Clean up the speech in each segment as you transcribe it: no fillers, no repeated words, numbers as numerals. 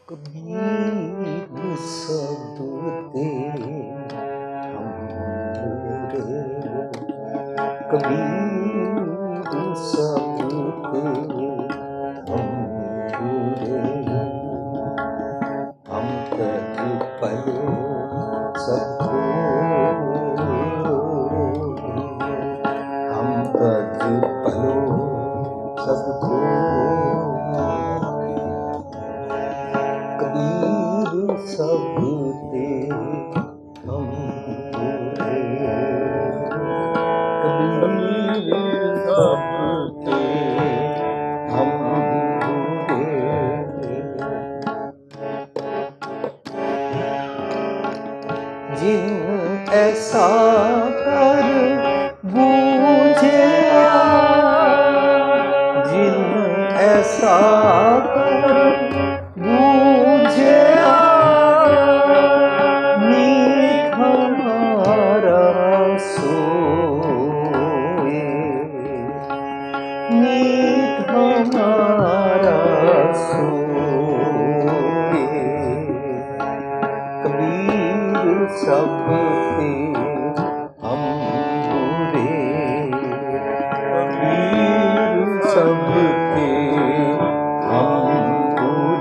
कबीर सब ते हम रे, कबीर सब ते हम रे, हम तज पलो सब हम तज पलो सब कबीर सब ते हम रे, कबीर सब ते हम रे, जिन ऐसा कर बूझया, जिन ऐसा कर बूझया, मीत हमारा सोए, मीत हमारा सोए, कबीर सब ते हम रे, कबीर सब ते हम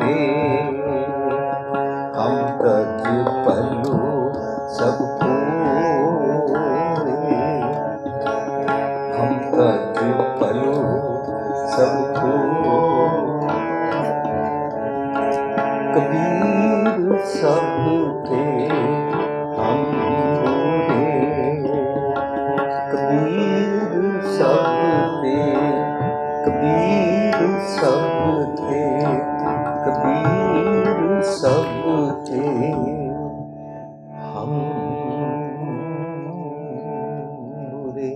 रे, हम तज पलो सब खोए, हम तज पलो सब खोए, कबीर सब ते हम रे, कबीर सब ते, कबीर सब ते, कबीर सब ते हम रे।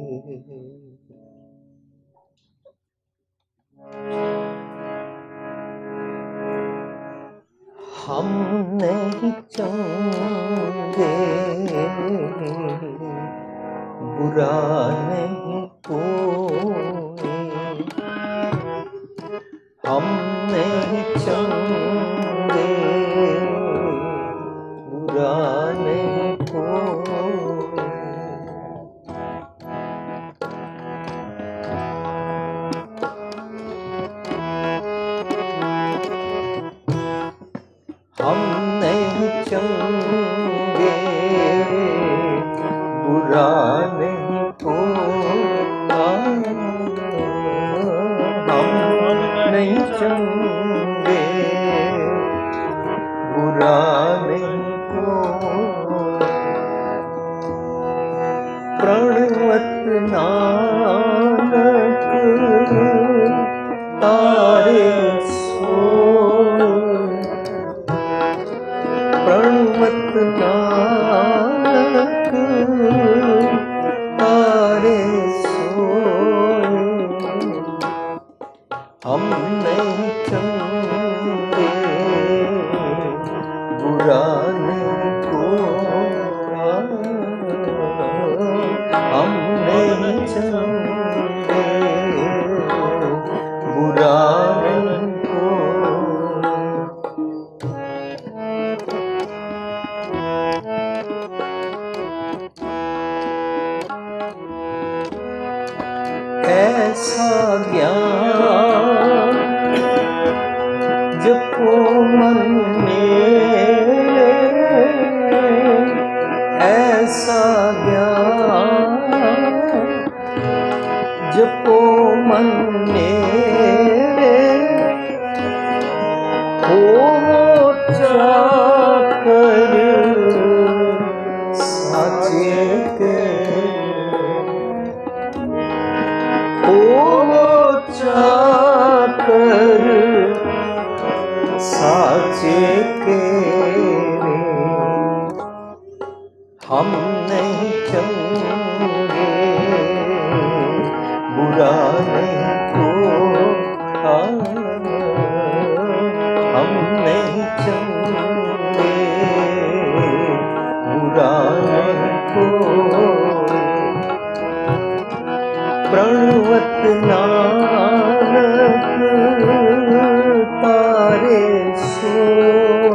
हम नहीं चाहेंगे बुरा नहीं कोई, हम नहीं चाहेंगे बुरा नहीं कोई, हम नहीं चाहेंगे बुरा नहीं होगा, हम नहीं चाहेंगे बुरा नहीं होगा, प्रणवत नानक तारे प्रणवत नानक तारे सोए, हम नहीं चाहेंगे बुरा नहीं होगा, हम नहीं चाहेंगे बुरा नहीं होगा, ऐसा ज्ञान जपो मन में, ऐसा ज्ञान जपो मन में, हो चाकर साचे के, हो चाकर साचे के, हम नहीं चाहेंगे बुरा नहीं होगा, हम नहीं चाहेंगे बुरा नहीं होगा, प्रणवत नानक तारे सो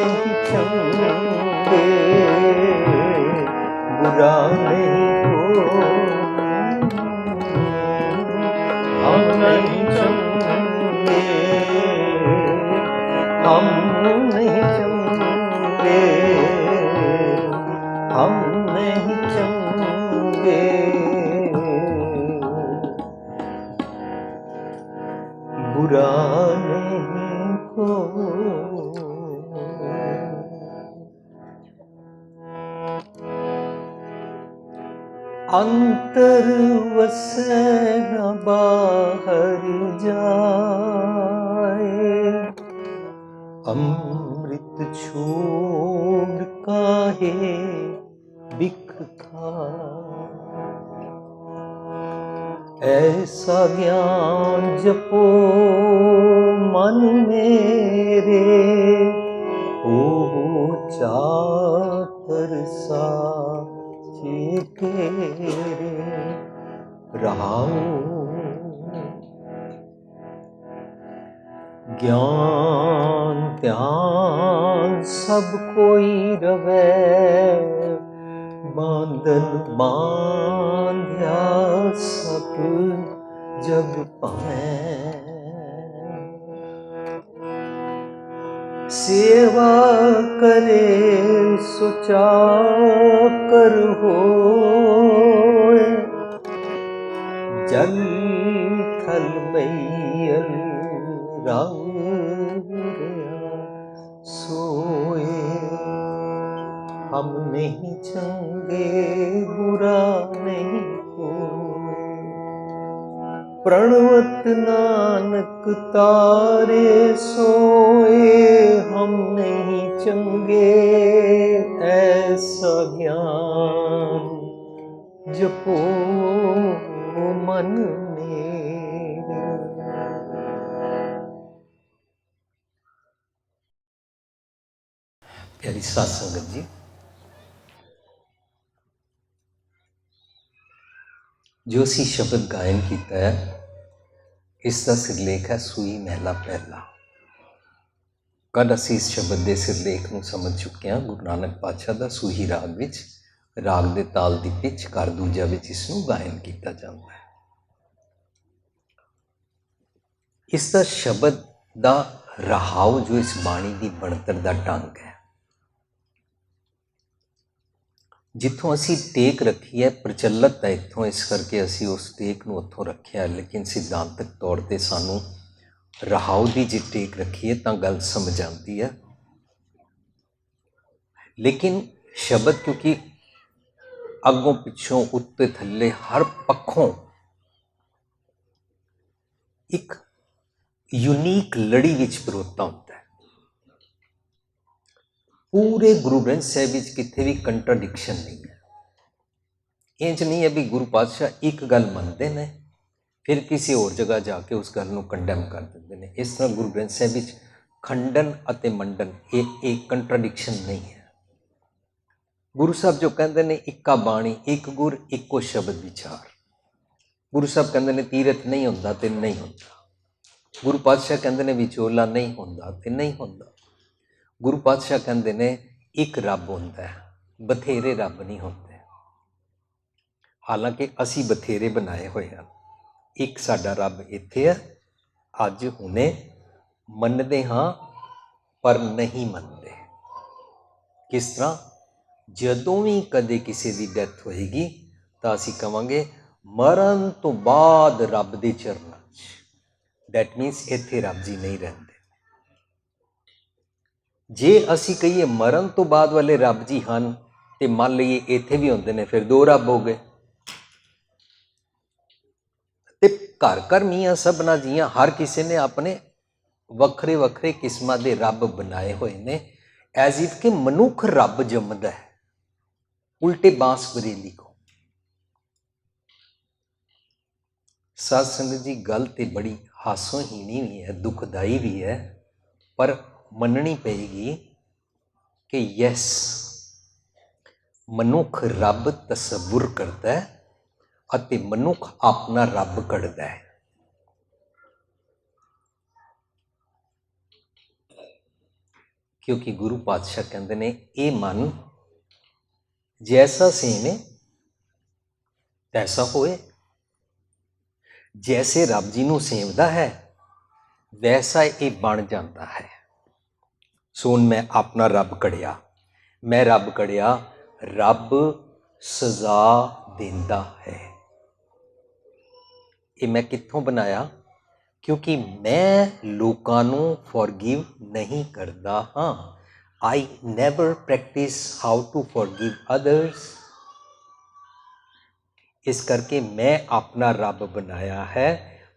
नहीं चंगे, बुरा नहीं हम नहीं चंगे, हम नहीं चंगे, हम नहीं चंगे, बुरा नहीं को। अंतर वसे न बाहर जाए, अमृत छोड़ काहे बिख खाए। ऐसा ज्ञान जपो मन मेरे, हो चातर साचे तेरे रहाओ। ज्ञान ध्यान सब कोई रवे, बांधन बांध्या सब जग पाए। सेवा करे सुचा कर होए, जल थल मैयल रंग सोए। हम नहीं चंगे, बुरा नहीं कोई, प्रणवत नानक तारे सोए। हम नहीं चंगे, ऐसा ज्ञान जपो मन मेरे। प्यारी साध संगत जी, जो असी शब्द गायन किया है, इसका सिरलेख है सूई महला पहला। कल असी इस शब्द के सिरलेख को समझ चुके हैं। गुरु नानक पातशाह का सूही राग विच, राग के ताल की पिच कर दूजा विच इसनूं गायन किया जाता है। इसका शब्द का रहाव जो इस बाणी की बनतर का ढंग है, जिथों असी टेक रखी है प्रचलित है इत्थों, इस करके असी उस टेक नूं उत्थों रखिया है। लेकिन सिद्धांतक तौर पर सानू रहाव की जी टेक रखी है तो गल समझ आती है। लेकिन शब्द क्योंकि अगों पिछों उत्ते थल्ले हर पक्षों एक यूनीक लड़ी विच परोता होता है। पूरे गुरु ग्रंथ साहिब विच किथे भी कंट्राडिक्शन नहीं है। इंज नहीं है भी गुरु पातशाह एक गल मनते हैं फिर किसी और जगह जाके उस गल को कंडैम कर देते हैं। इस तरह गुरु ग्रंथ साहिब विच खंडन अते मंडन एक कंट्राडिक्शन नहीं है। गुरु साहब जो कहते हैं इक्का बाणी एक गुर इक्को शब्द विचार। गुरु साहब कहते हैं तीरथ नहीं होंदा ते नहीं होंदा। गुरु पातशाह कहते हैं विचोला नहीं होंदा ते नहीं होंदा। गुरु पातशाह कहते हैं एक रब होंदा है, बथेरे रब नहीं होंदे। हालांकि असी बथेरे बनाए हुए हैं। एक साडा रब इत्थे है, अज हुणे मनदे हाँ पर नहीं मनते। किस तरह? जदों भी कदे किसी की डैथ होएगी तो असी कहांगे मरण तो बाद रब दे चरनां च। डैट मीनस इत्थे रब जी नहीं रहते। जे असी कहिए मरण तो बाद वाले रब जी हैं तो मान लीए इत्थे भी होंदे ने, फिर दो रब हो गए। ते घर घर मियाँ सबना जियां हर किसी ने अपने वक्रे वक्रे किस्मां दे रब बनाए हुए ने। एज इफ के मनुख रब जमदा है उल्टे बांस बरेली को। साध संगत जी गल तो बड़ी हासोहीनी भी है, दुखदाई भी है, पर मननी पेगी कि यस मनुख रब तसव्वुर करता है अते मनुख अपना रब कढ़दा है। क्योंकि गुरु पातशाह कहते ने ये मन जैसा सेम है तैसा होए। जैसे रब जी नूं सेवदा है वैसा ये बन जाता है। सो हुण मैं अपना रब कढ़िया, मैं रब कढ़िया, रब सजा देंदा है। ये मैं कित्थों बनाया? क्योंकि मैं लोकां नूं फॉरगिव नहीं करदा हाँ। I never practice how to forgive others. इस करके मैं अपना रब बनाया है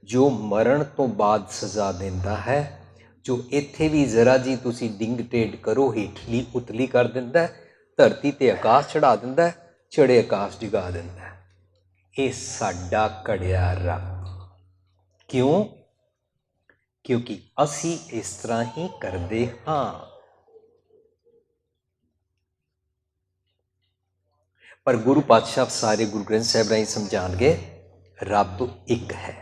जो मरण तो बाद सज़ा देंदा है, जो इत्थे भी जरा जी तुसी डिंग टेढ़ करो हेठली उतली कर दिंदा है, धरती ते आकाश चढ़ा दिंदा है, चढ़े आकाश डिगा दिंदा है। ये साडा कड़िया रब। क्यों? क्योंकि असी इस तरह ही करते हाँ। पर गुरु पातशाह सारे गुरु ग्रंथ साहिब राही समझाणगे रब एक है।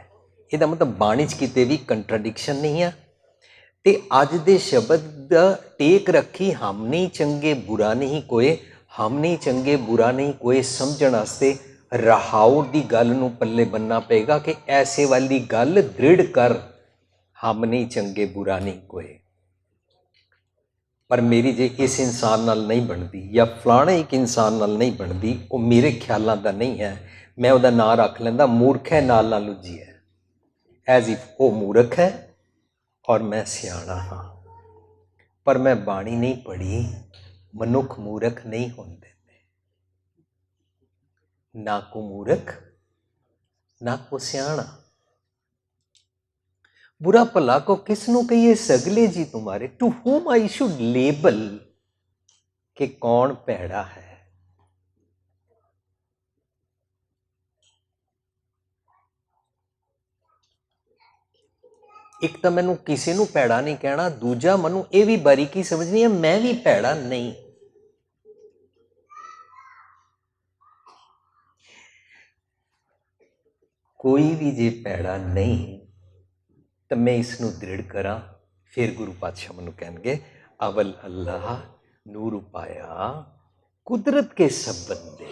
ਇਹਦਾ मतलब बाणी च किते भी कंट्राडिक्शन नहीं है। ते अज दे शब्द दा टेक रखी हम नहीं चंगे बुरा नहीं कोई, हम नहीं चंगे बुरा नहीं कोई समझण वास्ते रहाउर दी गल नूं पल्ले बनना पेगा कि ऐसे वाली गल दृढ़ कर, हम नहीं चंगे बुरा नहीं कोई। पर मेरी जे इस इंसान नाल नहीं बनती या फलाने एक इंसान नाल नहीं बनती, वो मेरे ख्यालों का नहीं है, मैं उसका नाम रख लेंदा मूर्ख है नाल ना लुझी है। एज इफ वो मूर्ख है और मैं सियाणा हाँ। पर मैं बाणी नहीं पढ़ी, मनुख मूर्ख नहीं होंदे, ना को मूर्ख ना को सियाणा। बुरा भला को किसनों कहिए सगले जी तुम्हारे, to whom I should label कि कौन भैड़ा है। एक तो मैनू किसी नू भैड़ा नहीं कहना, दूजा मैनू ये भी बारीकी समझनी है मैं भी भैड़ा नहीं। कोई भी जे भैड़ा नहीं तो मैं इसनू दृढ़ करा। फिर गुरु पातशाह मैनू कहणगे अवल अल्लाह नूर पाया कुदरत के सब बंदे।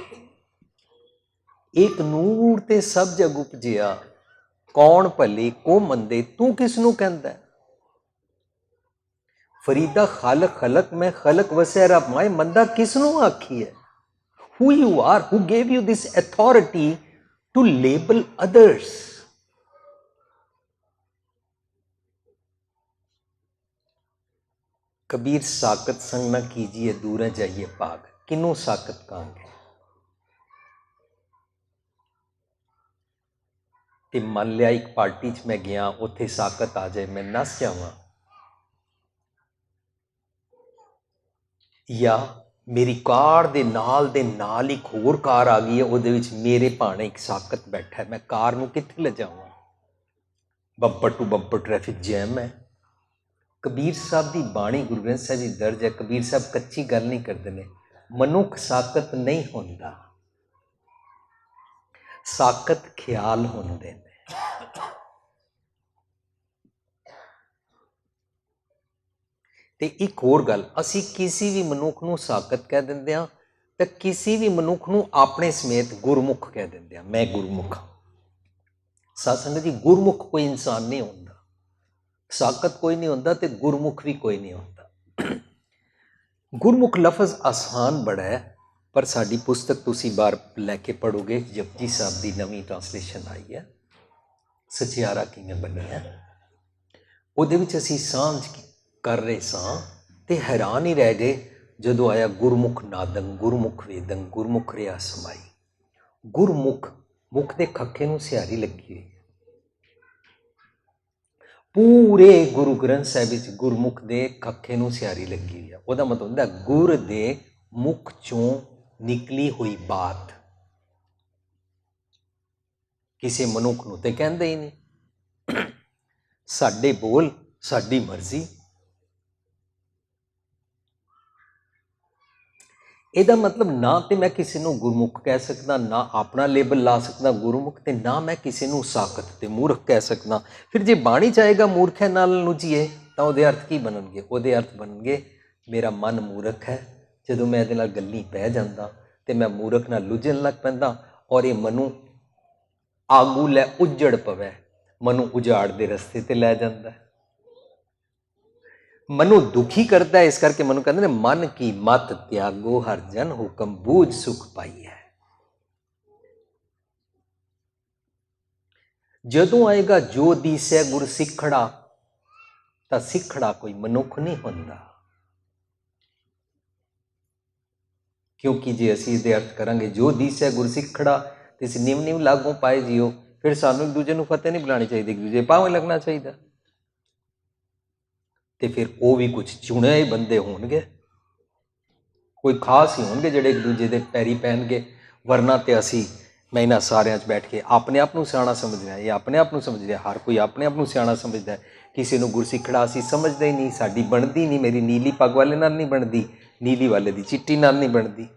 एक नूर ते सब जग उपजिया, कौन भले को मंदे, तू किसनू कहंदा है? फरीदा खालक खलक मैं खलक वसै रब माए, मंदा किसनू आखी है? Who you are, who gave you this authority to label others? Kabir साकत संग न कीजिए दूर जाइए पाग। किनू साकत कहांगे? कि मान लिया एक पार्टी च मैं गया, उत्थे साकत आ जाए, मैं नस जावां, या मेरी कार दे नाल एक होर कार आ गई है, उहदे विच मेरे भाणे एक साकत बैठा है, मैं कार नूं कित्थे ले जावां? Bumper to bumper traffic jam है। कबीर साहब की बाणी गुरु ग्रंथ साहिब जी दर्ज है। कबीर साहब कच्ची गल नहीं करते ने, मनुख साकत नहीं होंदा, साकत ख्याल होंदे ने। ते एक होर गल, असी किसी भी मनुख नूं साकत कह दिंदे हां ते किसी भी मनुख नूं अपने समेत गुरमुख कह दिंदे हां, मैं गुरमुख हां। साध संगत जी, गुरमुख कोई इंसान नहीं होंदा, साकत कोई नहीं होंदा ते गुरमुख भी कोई नहीं होंदा। गुरमुख लफज आसान बड़ा है, पर साडी पुस्तक तुसी बार लैके पढ़ोगे, जपजी साहब की नवीं ट्रांसलेशन आई है, सचियारा किवें बनिया, उहदे विच असीं सांझ कर रहे सां ते हैरान ही रह गए जदों आया गुरमुख नादंग गुरमुख वेदंग गुरमुख रिया समाई। गुरमुख, मुख दे खखे नूं सिहारी लगी हुई, पूरे गुरु ग्रंथ साहिब विच गुरमुख दे खखे नूं सिहारी लगी हुई है। उहदा मतलब हुंदा गुर दे मुख चों निकली हुई बात। किसी मनुख नूं ते कहंदे ही नहीं, साडे बोल साडी मर्जी। ਇਹਦਾ मतलब ना तो मैं किसी को गुरमुख कह सकता, ना अपना लेबल ला सकता गुरमुख, तो ना मैं किसी को साकत ते मूर्ख कह सकता। फिर जे बाणी चाहेगा मूर्ख है नाल लुझीए तो वो अर्थ की बननगे? वो अर्थ बननगे ਮੇਰਾ ਮਨ ਮੂਰਖ ਹੈ। ਜਦੋਂ ਮੈਂ ਇਹਦੇ ਨਾਲ ਗੱਲੀ ਪੈ ਜਾਂਦਾ ਤੇ ਮੈਂ ਮੂਰਖ ਨਾਲ ਲੁਝਣ ਲੱਗ ਪੈਂਦਾ ਔਰ ਇਹ ਮੈਨੂੰ ਆਗੂ ਲੈ ਉੱਜੜ ਪਵੇ, ਮੈਨੂੰ ਉਜਾੜ ਦੇ ਰਸਤੇ ਤੇ ਲੈ ਜਾਂਦਾ, ਮੈਨੂੰ ਦੁਖੀ ਕਰਦਾ। ਇਸ ਕਰਕੇ ਮੈਨੂੰ ਕਹਿੰਦੇ ਨੇ ਮਨ ਕੀ ਮਤ ਤਿਆਗੋ ਹਰ ਜਨ ਹੁਕਮ ਬੂਝ ਸੁਖ ਪਾਈ ਹੈ। ਜਦੋਂ ਆਏਗਾ ਜੋ ਦੀਸੈ ਗੁਰ ਸਿੱਖੜਾ, ਤਾਂ ਸਿੱਖੜਾ ਕੋਈ ਮਨੁੱਖ ਨਹੀਂ ਹੁੰਦਾ। ਕਿਉਂਕਿ ਜੇ ਅਸੀਂ ਇਹਦੇ ਅਰਥ ਕਰਾਂਗੇ ਜੋ ਦੀਸੈ ਗੁਰ ਸਿੱਖੜਾ ਤੇ ਅਸੀਂ ਨਿਮ ਨਿਮ ਲਾਗੋਂ ਪਾਏ ਜੀਓ, ਫਿਰ ਸਾਨੂੰ ਇੱਕ ਦੂਜੇ ਨੂੰ ਫਤਿਹ ਨਹੀਂ ਬੁਲਾਉਣੀ ਚਾਹੀਦੀ, ਇੱਕ ਦੂਜੇ ਭਾਵੇਂ ਲੱਗਣਾ ਚਾਹੀਦਾ। ਤੇ ਫਿਰ ਉਹ ਵੀ ਕੁਝ ਚੁਣੇ ਹੋਏ ਬੰਦੇ ਹੋਣਗੇ, ਕੋਈ ਖਾਸ ਹੀ ਹੋਣਗੇ ਜਿਹੜੇ ਇੱਕ ਦੂਜੇ ਦੇ ਪੈਰੀ ਪੈਣਗੇ। ਵਰਨਾ ਤੇ ਅਸੀਂ ਮੈਂ ਇਹਨਾਂ ਸਾਰਿਆਂ 'ਚ ਬੈਠ ਕੇ ਆਪਣੇ ਆਪ ਨੂੰ ਸਿਆਣਾ ਸਮਝ ਰਿਹਾ, ਇਹ ਆਪਣੇ ਆਪ ਨੂੰ ਸਮਝ ਰਿਹਾ, ਹਰ ਕੋਈ ਆਪਣੇ ਆਪ ਨੂੰ ਸਿਆਣਾ ਸਮਝਦਾ। ਕਿਸੇ ਨੂੰ ਗੁਰਸਿੱਖੜਾ ਅਸੀਂ ਸਮਝਦੇ ਹੀ ਨਹੀਂ, ਸਾਡੀ ਬਣਦੀ ਨਹੀਂ। ਮੇਰੀ ਨੀਲੀ ਪੱਗ ਵਾਲੇ ਨਾਲ ਨਹੀਂ ਬਣਦੀ, ਨੀਲੀ ਵਾਲੇ ਦੀ ਚਿੱਟੀ ਨਾਲ ਨਹੀਂ ਬਣਦੀ।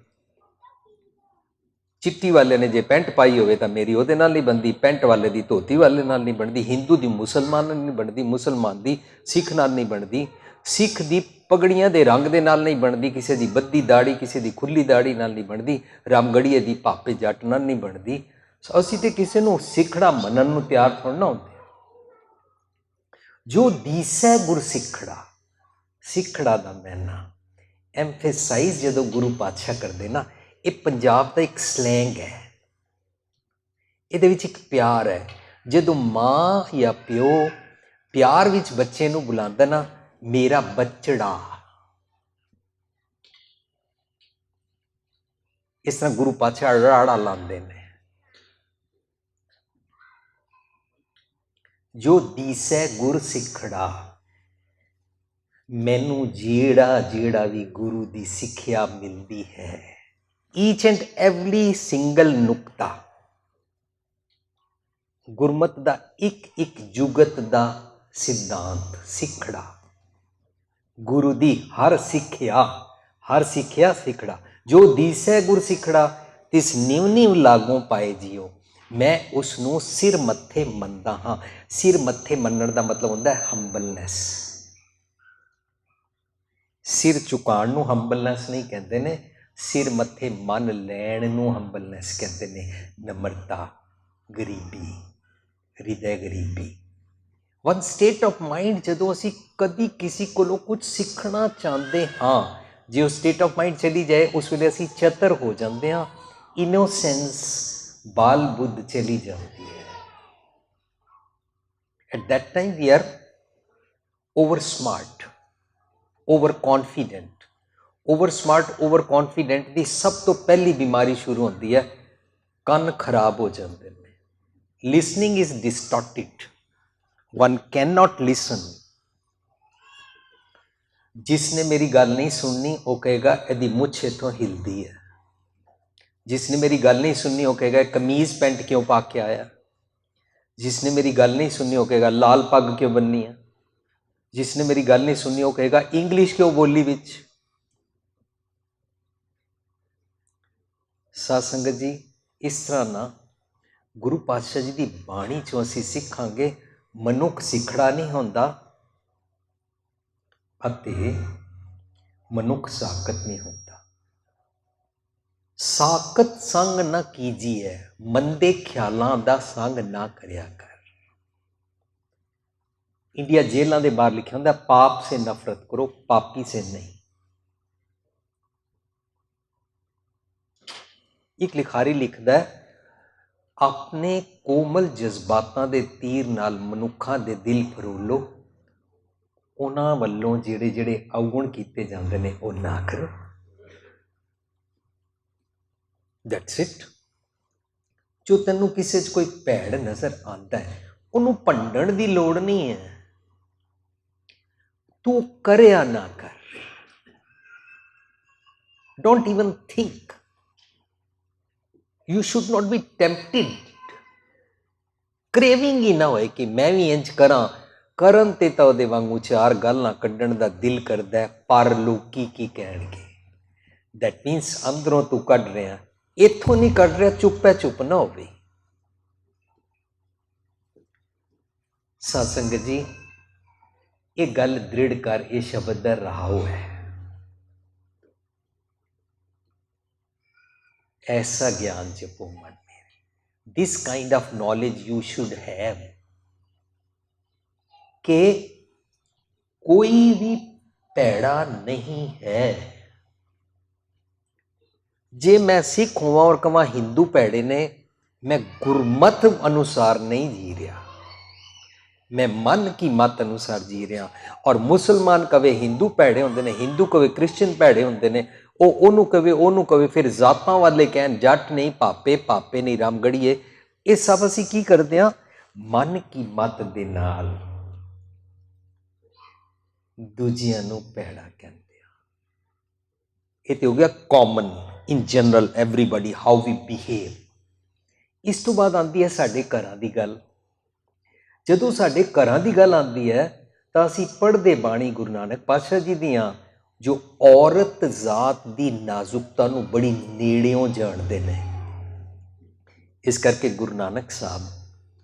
ਚਿੱਟੀ ਵਾਲੇ ਨੇ ਜੇ ਪੈਂਟ ਪਾਈ ਹੋਵੇ ਤਾਂ ਮੇਰੀ ਉਹਦੇ ਨਾਲ ਨਹੀਂ ਬਣਦੀ, ਪੈਂਟ ਵਾਲੇ ਦੀ ਧੋਤੀ ਵਾਲੇ ਨਾਲ ਨਹੀਂ ਬਣਦੀ, ਹਿੰਦੂ ਦੀ ਮੁਸਲਮਾਨ ਨਾਲ ਨਹੀਂ ਬਣਦੀ, ਮੁਸਲਮਾਨ ਦੀ ਸਿੱਖ ਨਾਲ ਨਹੀਂ ਬਣਦੀ, ਸਿੱਖ ਦੀ ਪਗੜੀਆਂ ਦੇ ਰੰਗ ਦੇ ਨਾਲ ਨਹੀਂ ਬਣਦੀ, ਕਿਸੇ ਦੀ ਬੱਦੀ ਦਾੜੀ ਕਿਸੇ ਦੀ ਖੁੱਲੀ ਦਾੜੀ ਨਾਲ ਨਹੀਂ ਬਣਦੀ, ਰਾਮਗੜੀਏ ਦੀ ਭਾਪੇ ਜੱਟ ਨਾਲ ਨਹੀਂ ਬਣਦੀ। ਅਸੀਂ ਤੇ ਕਿਸੇ ਨੂੰ ਸਿੱਖੜਾ ਮੰਨਣ ਨੂੰ ਤਿਆਰ ਥੋੜ੍ਹਾ ਨਾ ਹੁੰਦੇ। ਜੋ ਦੀਸੈ ਗੁਰ ਸਿੱਖੜਾ, ਸਿੱਖੜਾ ਦਾ ਮੈਨਾ ਐਮਫੇਸਾਈਜ਼ ਜਦੋਂ ਗੁਰੂ ਪਾਤਸ਼ਾਹ ਕਰਦੇ ਨਾ, ਇਹ ਪੰਜਾਬ ਦਾ ਇੱਕ ਸਲੈਂਗ ਹੈ, ਇਹਦੇ ਵਿੱਚ ਇੱਕ ਪਿਆਰ ਹੈ। ਜਦੋਂ ਮਾਂ ਜਾਂ ਪਿਓ ਪਿਆਰ ਵਿੱਚ ਬੱਚੇ ਨੂੰ ਬੁਲਾਉਂਦਾ ਨਾ, ਮੇਰਾ ਬੱਚੜਾ, ਇਸ ਤਰ੍ਹਾਂ ਗੁਰੂ ਪਾਤਸ਼ਾਹ ਰਾੜਾ ਲਾਉਂਦੇ ਨੇ। ਜੋ ਦੀਸੈ ਗੁਰ ਸਿੱਖੜਾ, ਮੈਨੂੰ ਜਿਹੜਾ ਜਿਹੜਾ ਵੀ ਗੁਰੂ ਦੀ ਸਿੱਖਿਆ ਮਿਲਦੀ ਹੈ, ਈਚ ਐਂਡ ਐਵਰੀ ਸਿੰਗਲ ਨੁਕਤਾ, ਗੁਰਮਤ ਦਾ ਇੱਕ ਇੱਕ ਜੁਗਤ ਦਾ ਸਿਧਾਂਤ ਸਿੱਖੜਾ, ਗੁਰੂ ਦੀ ਹਰ ਸਿੱਖਿਆ ਸਿੱਖੜਾ। ਜੋ ਦੀਸੈ ਗੁਰ ਸਿੱਖੜਾ ਤਿਸ ਨਿਵ ਨਿਵ ਲਾਗੋਂ ਪਾਏ ਜੀਓ, ਮੈਂ ਉਸ ਨੂੰ ਸਿਰ ਮੱਥੇ ਮੰਨਦਾ ਹਾਂ। ਸਿਰ ਮੱਥੇ ਮੰਨਣ ਦਾ ਮਤਲਬ ਹੁੰਦਾ ਹੈ ਹੰਬਲਨੈਸ। ਸਿਰ ਝੁਕਾਉਣ ਨੂੰ ਹੰਬਲਨੈਸ ਨਹੀਂ ਕਹਿੰਦੇ ਨੇ, ਸਿਰ ਮੱਥੇ ਮੰਨ ਲੈਣ ਨੂੰ ਹੰਬਲਨੈਸ ਕਹਿੰਦੇ ਨੇ। ਨਮਰਤਾ, ਗਰੀਬੀ, ਹਿਰਦੇ ਗਰੀਬੀ, ਵਨ ਸਟੇਟ ਆਫ ਮਾਈਂਡ। ਜਦੋਂ ਅਸੀਂ ਕਦੀ ਕਿਸੇ ਕੋਲੋਂ ਕੁਝ ਸਿੱਖਣਾ ਚਾਹੁੰਦੇ ਹਾਂ, ਜੇ ਉਹ ਸਟੇਟ ਆਫ ਮਾਈਂਡ ਚਲੀ ਜਾਏ, ਉਸ ਵੇਲੇ ਅਸੀਂ ਚਤਰ ਹੋ ਜਾਂਦੇ ਹਾਂ, ਇਨੋਸੈਂਸ ਬਾਲ ਬੁੱਧ ਚਲੀ ਜਾਂਦੀ ਹੈ। At that time we are over smart, over confident. Over smart, over confident ਦੀ ਸਭ ਤੋਂ ਪਹਿਲੀ ਬਿਮਾਰੀ ਸ਼ੁਰੂ ਹੁੰਦੀ ਹੈ, ਕੰਨ ਖਰਾਬ ਹੋ ਜਾਂਦੇ ਨੇ। Listening is distorted, one can not listen. ਜਿਸਨੇ ਮੇਰੀ ਗੱਲ ਨਹੀਂ ਸੁਣਨੀ ਉਹ ਕਹੇਗਾ ਇਹਦੀ ਮੁੱਛ ਇੱਥੋਂ ਹਿਲਦੀ ਹੈ। ਜਿਸਨੇ ਮੇਰੀ ਗੱਲ ਨਹੀਂ ਸੁਣਨੀ ਉਹ ਕਹੇਗਾ ਕਮੀਜ਼ ਪੈਂਟ ਕਿਉਂ ਪਾ ਕੇ ਆਇਆ। ਜਿਸਨੇ ਮੇਰੀ ਗੱਲ ਨਹੀਂ ਸੁਣਨੀ ਉਹ ਕਹੇਗਾ ਲਾਲ ਪੱਗ ਕਿਉਂ ਬੰਨੀ ਹੈ। ਜਿਸਨੇ ਮੇਰੀ ਗੱਲ ਨਹੀਂ ਸੁਣਨੀ ਉਹ ਕਹੇਗਾ ਇੰਗਲਿਸ਼ ਕਿਉਂ ਬੋਲੀ ਵਿੱਚ। ਸਾਧ ਸੰਗਤ ਜੀ, ਇਸ ਤਰ੍ਹਾਂ ਨਾ ਗੁਰੂ ਪਾਤਸ਼ਾਹ ਜੀ ਦੀ ਬਾਣੀ 'ਚੋਂ ਅਸੀਂ ਸਿੱਖਾਂਗੇ ਮਨੁੱਖ ਸਿੱਖੜਾ ਨਹੀਂ ਹੁੰਦਾ ਅਤੇ ਮਨੁੱਖ ਸਾਕਤ ਨਹੀਂ ਹੁੰਦਾ। ਸਾਕਤ ਸੰਗ ਨਾ ਕੀਜੀਏ, ਮੰਦੇ ਖਿਆਲਾਂ ਦਾ ਸੰਗ ਨਾ ਕਰਿਆ ਕਰ। ਇੰਡੀਆ ਜੇਲਾਂ ਦੇ ਬਾਹਰ ਲਿਖਿਆ ਹੁੰਦਾ ਪਾਪ ਸੇ ਨਫ਼ਰਤ ਕਰੋ, ਪਾਪੀ ਸੇ ਨਹੀਂ। ਇੱਕ ਲਿਖਾਰੀ ਲਿਖਦਾ ਹੈ, ਆਪਣੇ ਕੋਮਲ ਜਜ਼ਬਾਤਾਂ ਦੇ ਤੀਰ ਨਾਲ ਮਨੁੱਖਾਂ ਦੇ ਦਿਲ ਫਰੋਲੋ, ਉਹਨਾਂ ਵੱਲੋਂ ਜਿਹੜੇ ਜਿਹੜੇ ਅਵਗੁਣ ਕੀਤੇ ਜਾਂਦੇ ਨੇ ਉਹ ਨਾ ਕਰੋ। That's it. ਜੋ ਤੈਨੂੰ ਕਿਸੇ 'ਚ ਕੋਈ ਭੈੜ ਨਜ਼ਰ ਆਉਂਦਾ ਹੈ ਉਹਨੂੰ ਭੰਡਣ ਦੀ ਲੋੜ ਨਹੀਂ ਹੈ, ਤੂੰ ਕਰਿਆ ਨਾ ਕਰ। Don't even think. You should not be tempted। Craving ਹੀ ਨਾ ਹੋਏ ਕਿ ਮੈਂ ਵੀ ਇੰਝ ਕਰਾਂ। ਕਰਨ ਤੇ ਤਾਂ ਉਹਦੇ ਵਾਂਗੂ ਚਾਰ ਗੱਲਾਂ ਕੱਢਣ ਦਾ ਦਿਲ ਕਰਦਾ, ਪਰ ਲੋਕੀ ਕੀ ਕਹਿਣਗੇ। ਦੈਟ ਮੀਨਸ ਅੰਦਰੋਂ ਤੂੰ ਕੱਢ ਰਿਹਾ, ਇੱਥੋਂ ਨਹੀਂ ਕੱਢ ਰਿਹਾ, ਚੁੱਪ ਹੈ, ਚੁੱਪ ਨਾ ਹੋਵੇ। ਸਾਧ ਸੰਗਤ ਜੀ, ਇਹ ਗੱਲ ਦ੍ਰਿੜ ਕਰ, ਇਹ ਸ਼ਬਦ ਦਾ ਰਹਾਉ ਹੈ। ऐसा ज्ञान जपो मन मेरे। This kind of knowledge you should have कि कोई भी भैड़ा नहीं है। जे मैं सिख होवां और कहां हिंदू भैड़े ने, मैं गुरमत अनुसार नहीं जी रहा, मैं मन की मत अनुसार जी रहा। और मुसलमान कवे हिंदू भैड़े होंदे ने, हिंदू कवे क्रिश्चियन भैड़े होंदे ने, ओनू कवे फिर जातां वाले कहन जट नहीं पापे, पापे नहीं रामगढ़िए। ये सब असीं की करदे हां, मन की मत दे नाल दूजियां नूं भैड़ा कहंदे हां। ये तो हो गया common in general everybody how we behave. इस तो बाद आती है साडे घरां दी गल। जदों साडे घरां दी गल आती है तो असीं पढ़दे बाणी गुरु नानक पातशाह जी दियां, जो औरत जात दी नाजुकता नूं बड़ी नेड़ियों जाणदे ने। इस करके गुरु नानक साहब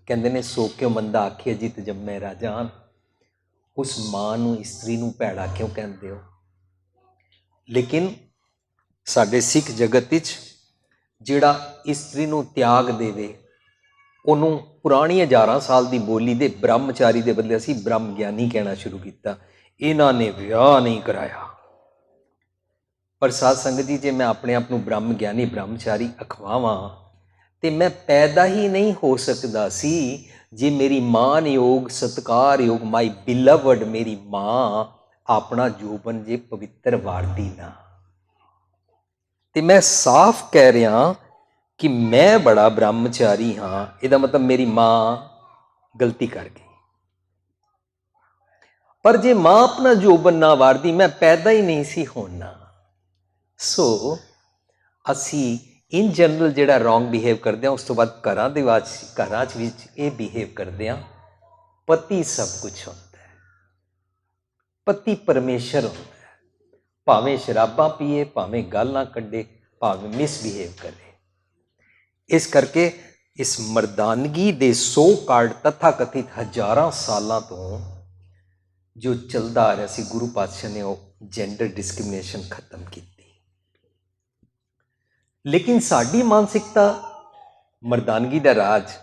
कहंदे ने, सो क्यों मंदा आखिए जित जम्मे राजान। उस मां नूं इस्त्री नूं भैड़ा क्यों कहंदे हो। लेकिन साडे सिख जगत विच जिहड़ा इस्त्री नूं त्याग देवे, ਉਹਨੂੰ ਪੁਰਾਣੀ ਹਜ਼ਾਰਾਂ ਸਾਲ ਦੀ ਬੋਲੀ ਦੇ ਬ੍ਰਹਮਚਾਰੀ ਦੇ ਬਦਲੇ ਅਸੀਂ ਬ੍ਰਹਮ ਗਿਆਨੀ ਕਹਿਣਾ ਸ਼ੁਰੂ ਕੀਤਾ। ਇਹਨਾਂ ਨੇ ਵਿਆਹ ਨਹੀਂ ਕਰਾਇਆ। ਪਰ ਸਾਧ ਸੰਗਤ ਜੀ, ਜੇ ਮੈਂ ਆਪਣੇ ਆਪ ਨੂੰ ਬ੍ਰਹਮ ਗਿਆਨੀ ਬ੍ਰਹਮਚਾਰੀ ਅਖਵਾਵਾਂ ਤੇ ਮੈਂ ਪੈਦਾ ਹੀ ਨਹੀਂ ਹੋ ਸਕਦਾ ਸੀ ਜੇ ਮੇਰੀ ਮਾਨਯੋਗ ਸਤਿਕਾਰਯੋਗ ਮਾਈ ਬਿਲਵਡ ਮੇਰੀ ਮਾਂ ਆਪਣਾ ਜੋਬਨ ਜੇ ਪਵਿੱਤਰ ਵਾਰਦੀ ਨਾ। ਤੇ ਮੈਂ ਸਾਫ਼ ਕਹਿ ਰਿਹਾ कि मैं बड़ा ब्रह्मचारी हाँ, इसका मतलब मेरी मां गलती कर गई। पर जे मां अपना जोबन ना वारदी, मैं पैदा ही नहीं सी होना। सो असी इन जनरल जिहड़ा रॉन्ग बिहेव करते हैं, उस तो बाद घरां दे विच ये बिहेव करते हैं। पति सब कुछ होता है, पति परमेश्वर होता है। भावें शराबा पीए, भावें गल ना कड्डे, भावें मिसबिहेव करे। इस करके इस मर्दानगी दे सो कार्ड तथा कथित हजारां सालों तो जो चलता आ रहा सी, गुरु पातशाह ने वो जेंडर डिस्क्रिमिनेशन खत्म की। लेकिन साडी मानसिकता मर्दानगी दा राज,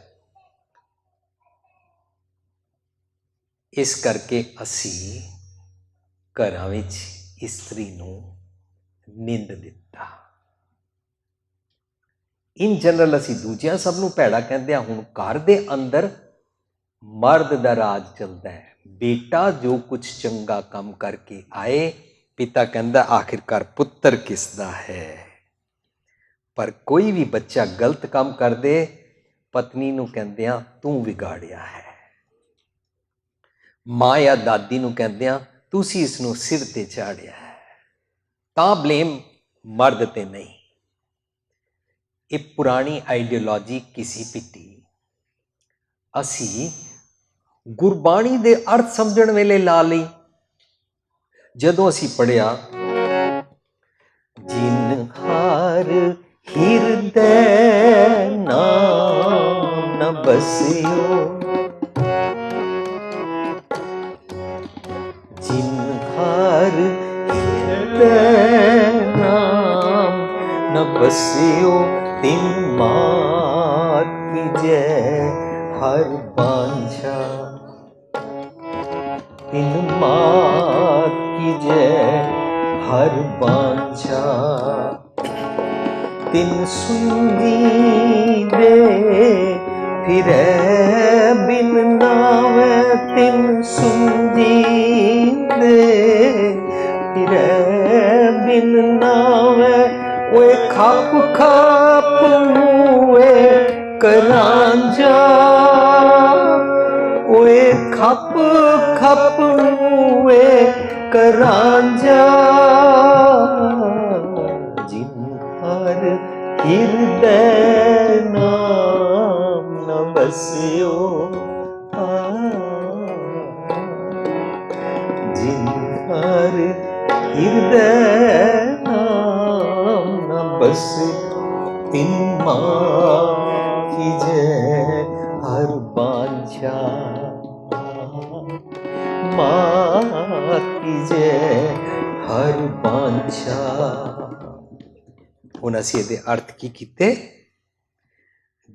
इस करके असी घरां विच इस्त्री नूं निंद दिता। इन जनरल असी दूजिया सब नूं भैड़ा कहते हैं। हुण घर दे अंदर मर्द दा राज चलता है। बेटा जो कुछ चंगा काम करके आए, पिता कहंदा आखिरकार पुत्र किसदा है। पर कोई भी बच्चा गलत काम कर दे, पत्नी नूं कहंदे आ तू विगाड़िया है। मां या दादी नूं कहंदे आ तुसीं इस नूं सिर ते चाढ़िया है। तां ब्लेम मर्द ते नहीं। ये पुरानी आइडियोलॉजी किसी पिटी। असी गुरबाणी दे अर्थ समझण वेले ला लई। जदों असी पढ़िया, जिन हार हिरदय नाम न बसियो, जिन हार हिरदय नाम न बसियो, तिन मात की जय हर बांछा, तिन मात की जय हर बांछा, तिन सुंदी दे फिरे बिन नावे, तिन सुंदी दे फिरे बिन नावे, ओए खप खप मुए करांजा, ओए खप खप मुए करांजा, जिन हर हिरदय नाम न बसियो, जिन हर हिरदय नाम न बसियो, तिन मां की जय हर बांछा, मां की जय हर बांछा। हुण असीं इहदे अर्थ की कीते,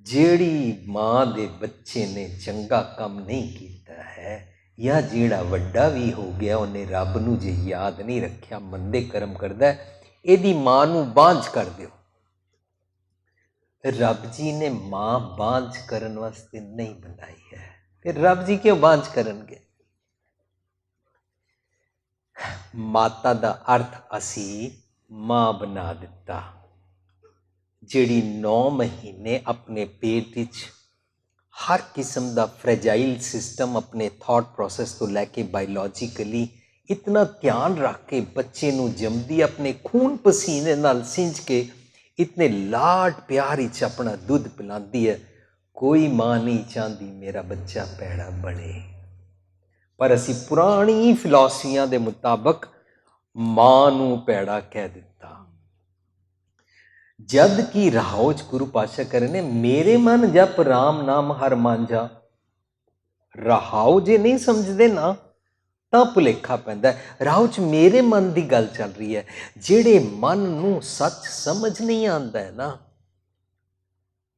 ਜਿਹੜੀ ਮਾਂ ਦੇ ਬੱਚੇ ਨੇ ਚੰਗਾ ਕੰਮ ਨਹੀਂ ਕੀਤਾ ਹੈ ਜਾਂ ਜਿਹੜਾ ਵੱਡਾ ਵੀ ਹੋ ਗਿਆ ਉਹਨੇ ਰੱਬ ਨੂੰ ਜੇ ਯਾਦ ਨਹੀਂ ਰੱਖਿਆ, ਮੰਦੇ ਕਰਮ ਕਰਦਾ, ਇਹਦੀ ਮਾਂ ਨੂੰ ਬਾਂਝ ਕਰ ਦਿਓ। ਰੱਬ ਜੀ ਨੇ ਮਾਂ ਬਾਂਝ ਕਰਨ ਵਾਸਤੇ ਨਹੀਂ ਬਣਾਈ ਹੈ, ਫਿਰ ਰੱਬ ਜੀ ਕਿਉਂ ਬਾਂਝ ਕਰਨਗੇ? ਮਾਤਾ ਦਾ ਅਰਥ ਅਸੀਂ ਮਾਂ ਬਣਾ ਦਿੱਤਾ, ਜਿਹੜੀ 9 ਮਹੀਨੇ ਆਪਣੇ ਪੇਟ ਵਿੱਚ ਹਰ ਕਿਸਮ ਦਾ ਫ੍ਰੈਜਾਈਲ ਸਿਸਟਮ ਆਪਣੇ ਥਾਟ ਪ੍ਰੋਸੈਸ ਤੋਂ ਲੈ ਕੇ ਬਾਇਓਲੋਜੀਕਲੀ ਇਤਨਾ ਧਿਆਨ ਰੱਖ ਕੇ ਬੱਚੇ ਨੂੰ ਜੰਮਦੀ, ਆਪਣੇ ਖੂਨ ਪਸੀਨੇ ਨਾਲ ਸਿੰਜ ਕੇ ਇਤਨੇ ਲਾਡ ਪਿਆਰ ਵਿੱਚ ਆਪਣਾ ਦੁੱਧ ਪਿਲਾਉਂਦੀ ਹੈ। ਕੋਈ ਮਾਂ ਨਹੀਂ ਚਾਹੁੰਦੀ ਮੇਰਾ ਬੱਚਾ ਭੈੜਾ ਬਣੇ, ਪਰ ਅਸੀਂ ਪੁਰਾਣੀ ਫਿਲਾਸਫੀਆਂ ਦੇ ਮੁਤਾਬਕ ਮਾਂ ਨੂੰ ਭੈੜਾ ਕਹਿ ਦਿੱਤਾ। ਜਦ ਕਿ ਰਾਹੋਂ 'ਚ ਗੁਰੂ ਪਾਤਸ਼ਾਹ ਕਰੇ ਨੇ, ਮੇਰੇ ਮਨ ਜਪ ਰਾਮ ਨਾਮ ਹਰ ਮਾਂਝਾ। ਰਾਹੋਂ ਜੇ ਨਹੀਂ ਸਮਝਦੇ ਨਾ ਤਾਂ ਭੁਲੇਖਾ ਪੈਂਦਾ। ਰਾਹੋਂ 'ਚ ਮੇਰੇ ਮਨ ਦੀ ਗੱਲ ਚੱਲ ਰਹੀ ਹੈ। ਜਿਹੜੇ ਮਨ ਨੂੰ ਸੱਚ ਸਮਝ ਨਹੀਂ ਆਉਂਦਾ ਹੈ ਨਾ,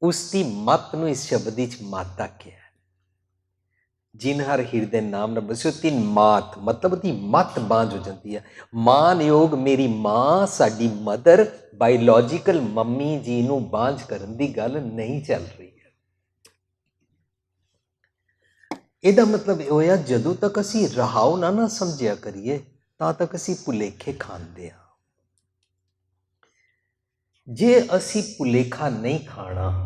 ਉਸ ਦੀ ਮੱਤ ਨੂੰ ਇਸ ਸ਼ਬਦ ਵਿੱਚ ਮਾਤਾ ਕਿਹਾ। ਜਿਨ ਹਰ ਹਿਰਦੇ ਨਾਮ ਨਾ ਬਸਿਓ ਤਿਨ ਮਾਤ, ਮਤਲਬ ਉਹਦੀ ਮੱਤ ਬਾਂਝ ਹੋ ਜਾਂਦੀ ਹੈ। ਮਾਨਯੋਗ ਮੇਰੀ ਮਾਂ, ਸਾਡੀ ਮਦਰ, ਬਾਇਓਲੋਜੀਕਲ ਮੰਮੀ ਜੀ ਨੂੰ ਬਾਂਝ ਕਰਨ ਦੀ ਗੱਲ ਨਹੀਂ ਚੱਲ ਰਹੀ ਹੈ। ਇਹਦਾ ਮਤਲਬ ਇਹ ਹੋਇਆ, ਜਦੋਂ ਤੱਕ ਅਸੀਂ ਰਹਾਉ ਨਾ ਸਮਝਿਆ ਕਰੀਏ ਤਾਂ ਤੱਕ ਅਸੀਂ ਭੁਲੇਖੇ ਖਾਂਦੇ ਹਾਂ। ਜੇ ਅਸੀਂ ਭੁਲੇਖਾ ਨਹੀਂ ਖਾਣਾ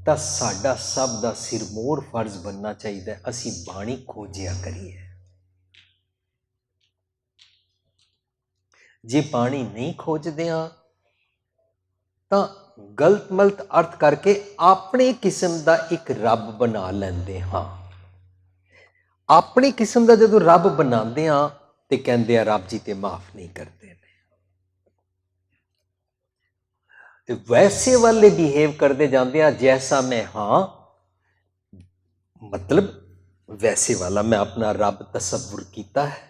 ਤਾਂ ਸਾਡਾ ਸਭ ਦਾ ਸਿਰਮੌਰ ਫਰਜ਼ ਬਣਨਾ ਚਾਹੀਦਾ, ਅਸੀਂ ਬਾਣੀ ਖੋਜਿਆ ਕਰੀਏ। ਜੇ ਬਾਣੀ ਨਹੀਂ ਖੋਜਦੇ ਹਾਂ ਤਾਂ ਗਲਤ ਮਲਤ ਅਰਥ ਕਰਕੇ ਆਪਣੇ ਕਿਸਮ ਦਾ ਇੱਕ ਰੱਬ ਬਣਾ ਲੈਂਦੇ ਹਾਂ। ਆਪਣੀ ਕਿਸਮ ਦਾ ਜਦੋਂ ਰੱਬ ਬਣਾਉਂਦੇ ਹਾਂ ਤੇ ਕਹਿੰਦੇ ਆ ਰੱਬ ਜੀ ਤੇ ਮਾਫ ਨਹੀਂ ਕਰਦੇ ਨੇ, ਤੇ ਵੈਸੇ ਵਾਲੇ ਬਿਹੇਵ ਕਰਦੇ ਜਾਂਦੇ ਆ ਜੈਸਾ ਮੈਂ ਹਾਂ, ਮਤਲਬ ਵੈਸੇ ਵਾਲਾ ਮੈਂ ਆਪਣਾ ਰੱਬ ਤਸੱਵੁਰ ਕੀਤਾ ਹੈ।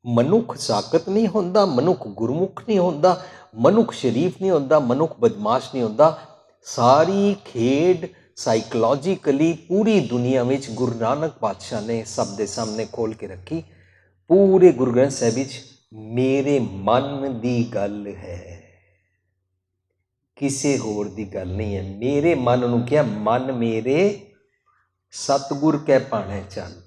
ਮਨੁੱਖ ਸਾਕਤ ਨਹੀਂ ਹੁੰਦਾ, ਮਨੁੱਖ ਗੁਰਮੁਖ ਨਹੀਂ ਹੁੰਦਾ, ਮਨੁੱਖ ਸ਼ਰੀਫ ਨਹੀਂ ਹੁੰਦਾ, ਮਨੁੱਖ ਬਦਮਾਸ਼ ਨਹੀਂ ਹੁੰਦਾ। ਸਾਰੀ ਖੇਡ ਸਾਈਕੋਲੋਜੀਕਲੀ ਪੂਰੀ ਦੁਨੀਆ ਵਿੱਚ ਗੁਰੂ ਨਾਨਕ ਪਾਤਸ਼ਾਹ ਨੇ ਸਭ ਦੇ ਸਾਹਮਣੇ ਖੋਲ ਕੇ ਰੱਖੀ। ਪੂਰੇ ਗੁਰੂ ਗ੍ਰੰਥ ਸਾਹਿਬ ਵਿੱਚ ਮੇਰੇ ਮਨ ਦੀ ਗੱਲ ਹੈ, ਕਿਸੇ ਹੋਰ ਦੀ ਗੱਲ ਨਹੀਂ ਹੈ। ਮੇਰੇ ਮਨ ਨੂੰ ਕਿਹਾ, ਮਨ ਮੇਰੇ ਸਤਿਗੁਰ ਕੈ ਭਾਣੇ ਚੱਲ।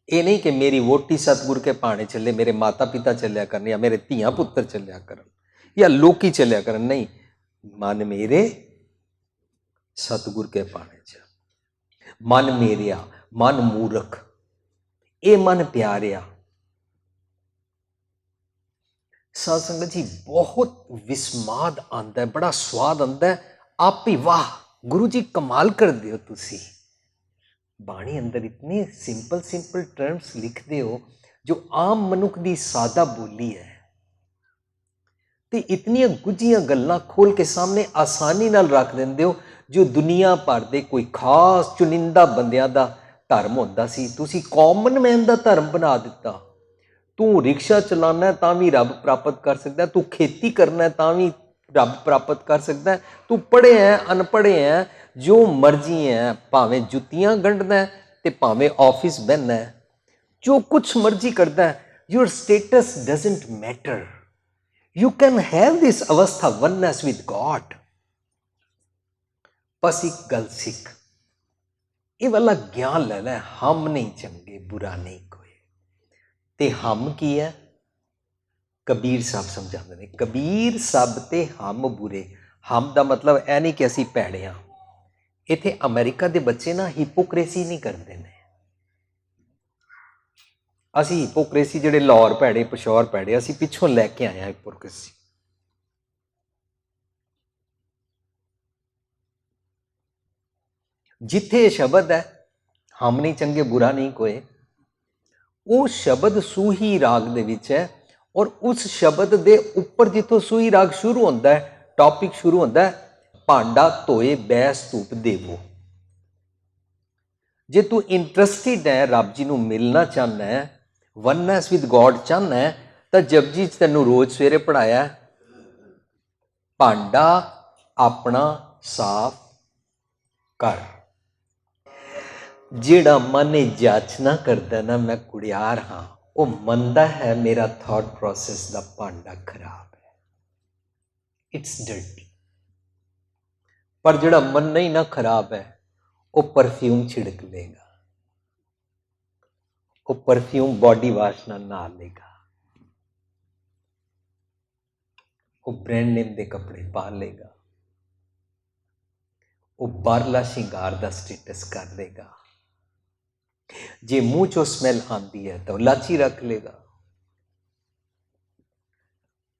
ਇਹ ਨਹੀਂ ਕਿ ਮੇਰੀ ਵੋਟੀ ਸਤਿਗੁਰ ਕੇ ਭਾਣੇ ਚੱਲੇ, ਮੇਰੇ ਮਾਤਾ ਪਿਤਾ ਚੱਲਿਆ ਕਰਨ ਜਾਂ ਮੇਰੇ ਧੀਆਂ ਪੁੱਤਰ ਚੱਲਿਆ ਕਰਨ ਜਾਂ ਲੋਕੀ ਚੱਲਿਆ ਕਰਨ, ਨਹੀਂ, ਮਨ ਮੇਰੇ ਸਤਿਗੁਰ ਕੇ ਭਾਣੇ ਚੱਲ। ਮਨ ਮੇਰਿਆ, ਮਨ ਮੂਰਖ, ਇਹ ਮਨ ਪਿਆਰਿਆ। ਸਾਧ ਸੰਗਤ ਜੀ, ਬਹੁਤ ਵਿਸਮਾਦ ਆਉਂਦਾ, ਬੜਾ ਸਵਾਦ ਆਉਂਦਾ। ਆਪ ਹੀ ਵਾਹ ਗੁਰੂ ਜੀ ਕਮਾਲ ਕਰਦੇ ਹੋ ਤੁਸੀਂ। ਬਾਣੀ ਅੰਦਰ ਇਤਨੇ ਸਿੰਪਲ ਟਰਮਸ ਲਿਖਦੇ ਹੋ ਜੋ ਆਮ ਮਨੁੱਖ ਦੀ ਸਾਦਾ ਬੋਲੀ ਹੈ, ਤੇ ਇਤਨੀਆਂ ਗੁੱਝੀਆਂ ਗੱਲਾਂ ਖੋਲ ਕੇ ਸਾਹਮਣੇ ਆਸਾਨੀ ਨਾਲ ਰੱਖ ਦਿੰਦੇ ਹੋ ਜੋ ਦੁਨੀਆ ਭਰ ਦੇ ਕੋਈ ਖਾਸ ਚੁਣਿੰਦਾ ਬੰਦਿਆਂ ਦਾ ਧਰਮ ਹੁੰਦਾ ਸੀ, ਤੁਸੀਂ ਕਾਮਨ ਮੈਨ ਦਾ ਧਰਮ ਬਣਾ ਦਿੱਤਾ। ਤੂੰ ਰਿਕਸ਼ਾ ਚਲਾਉਣਾ ਤਾਂ ਵੀ ਰੱਬ ਪ੍ਰਾਪਤ ਕਰ ਸਕਦਾ, ਤੂੰ ਖੇਤੀ ਕਰਨਾ ਤਾਂ ਵੀ ਰੱਬ ਪ੍ਰਾਪਤ ਕਰ ਸਕਦਾ, ਤੂੰ ਪੜ੍ਹਿਆ ਅਨਪੜ੍ਹ ਹੈ, ਜੋ ਮਰਜ਼ੀ ਹੈ, ਭਾਵੇਂ ਜੁੱਤੀਆਂ ਗੰਢਦਾ ਤੇ ਭਾਵੇਂ ਆਫਿਸ ਬਹਿੰਦਾ, ਜੋ ਕੁਛ ਮਰਜ਼ੀ ਕਰਦਾ, your status doesn't matter. You can have this avastha oneness with God। बस एक गल सिख, ये वाला ज्ञान ले ले, हम नहीं चंगे बुरा नहीं कोई। ते हम की है, कबीर साहब समझाते हैं, कबीर सब ते हम बुरे। हम दा मतलब ऐ नहीं कि असी भैड़े हाँ। इत्थे अमेरिका दे बच्चे ना हिपोक्रेसी नहीं करते हैं। असी हिपोक्रेसी ਜਿਹੜੇ ਲਾਹੌਰ ਭੈੜੇ ਪਸ਼ੌਰ ਭੈੜੇ ਅਸੀਂ ਪਿੱਛੋਂ ਲੈ ਕੇ ਆਏ ਹਾਂ ਹਿਪੋਕ੍ਰੇਸੀ। ਜਿੱਥੇ ਸ਼ਬਦ ਹੈ ਹਮ ਨਹੀਂ ਚੰਗੇ ਬੁਰਾ ਨਹੀਂ ਕੋਏ, ਉਹ ਸ਼ਬਦ ਸੂਹੀ ਰਾਗ ਦੇ ਵਿੱਚ ਹੈ, ਔਰ ਉਸ ਸ਼ਬਦ ਦੇ ਉੱਪਰ ਜਿੱਥੋਂ ਸੂਹੀ ਰਾਗ ਸ਼ੁਰੂ ਹੁੰਦਾ ਹੈ, ਟੌਪਿਕ ਸ਼ੁਰੂ ਹੁੰਦਾ ਹੈ, ਭਾਂਡਾ ਧੋਏ ਬੈਸ ਧੂਪ ਦੇਵੋ। जे तू इंटरस्टिड है रब जी नूं मिलना चाहना है, वननेस विद गॉड चाहना है, तो जपजी च तैनूं रोज सवेरे पढ़ाया भांडा अपना साफ कर। जिहड़ा मन जाचना करता ना मैं कुड़ियार हाँ, वो मनता है मेरा थॉट प्रोसैस का भांडा खराब है, इट्स डर्टी। पर जिहड़ा मन नहीं ना खराब है, वो परफ्यूम छिड़क लेगा, वो परफ्यूम बॉडी वॉश ना नहा लेगा, वो ब्रांड नेम के कपड़े पा लेगा, वो बारला शिंगार का स्टेटस कर लेगा। जे मुंह चो स्मैल आती है तो लाची रख लेगा।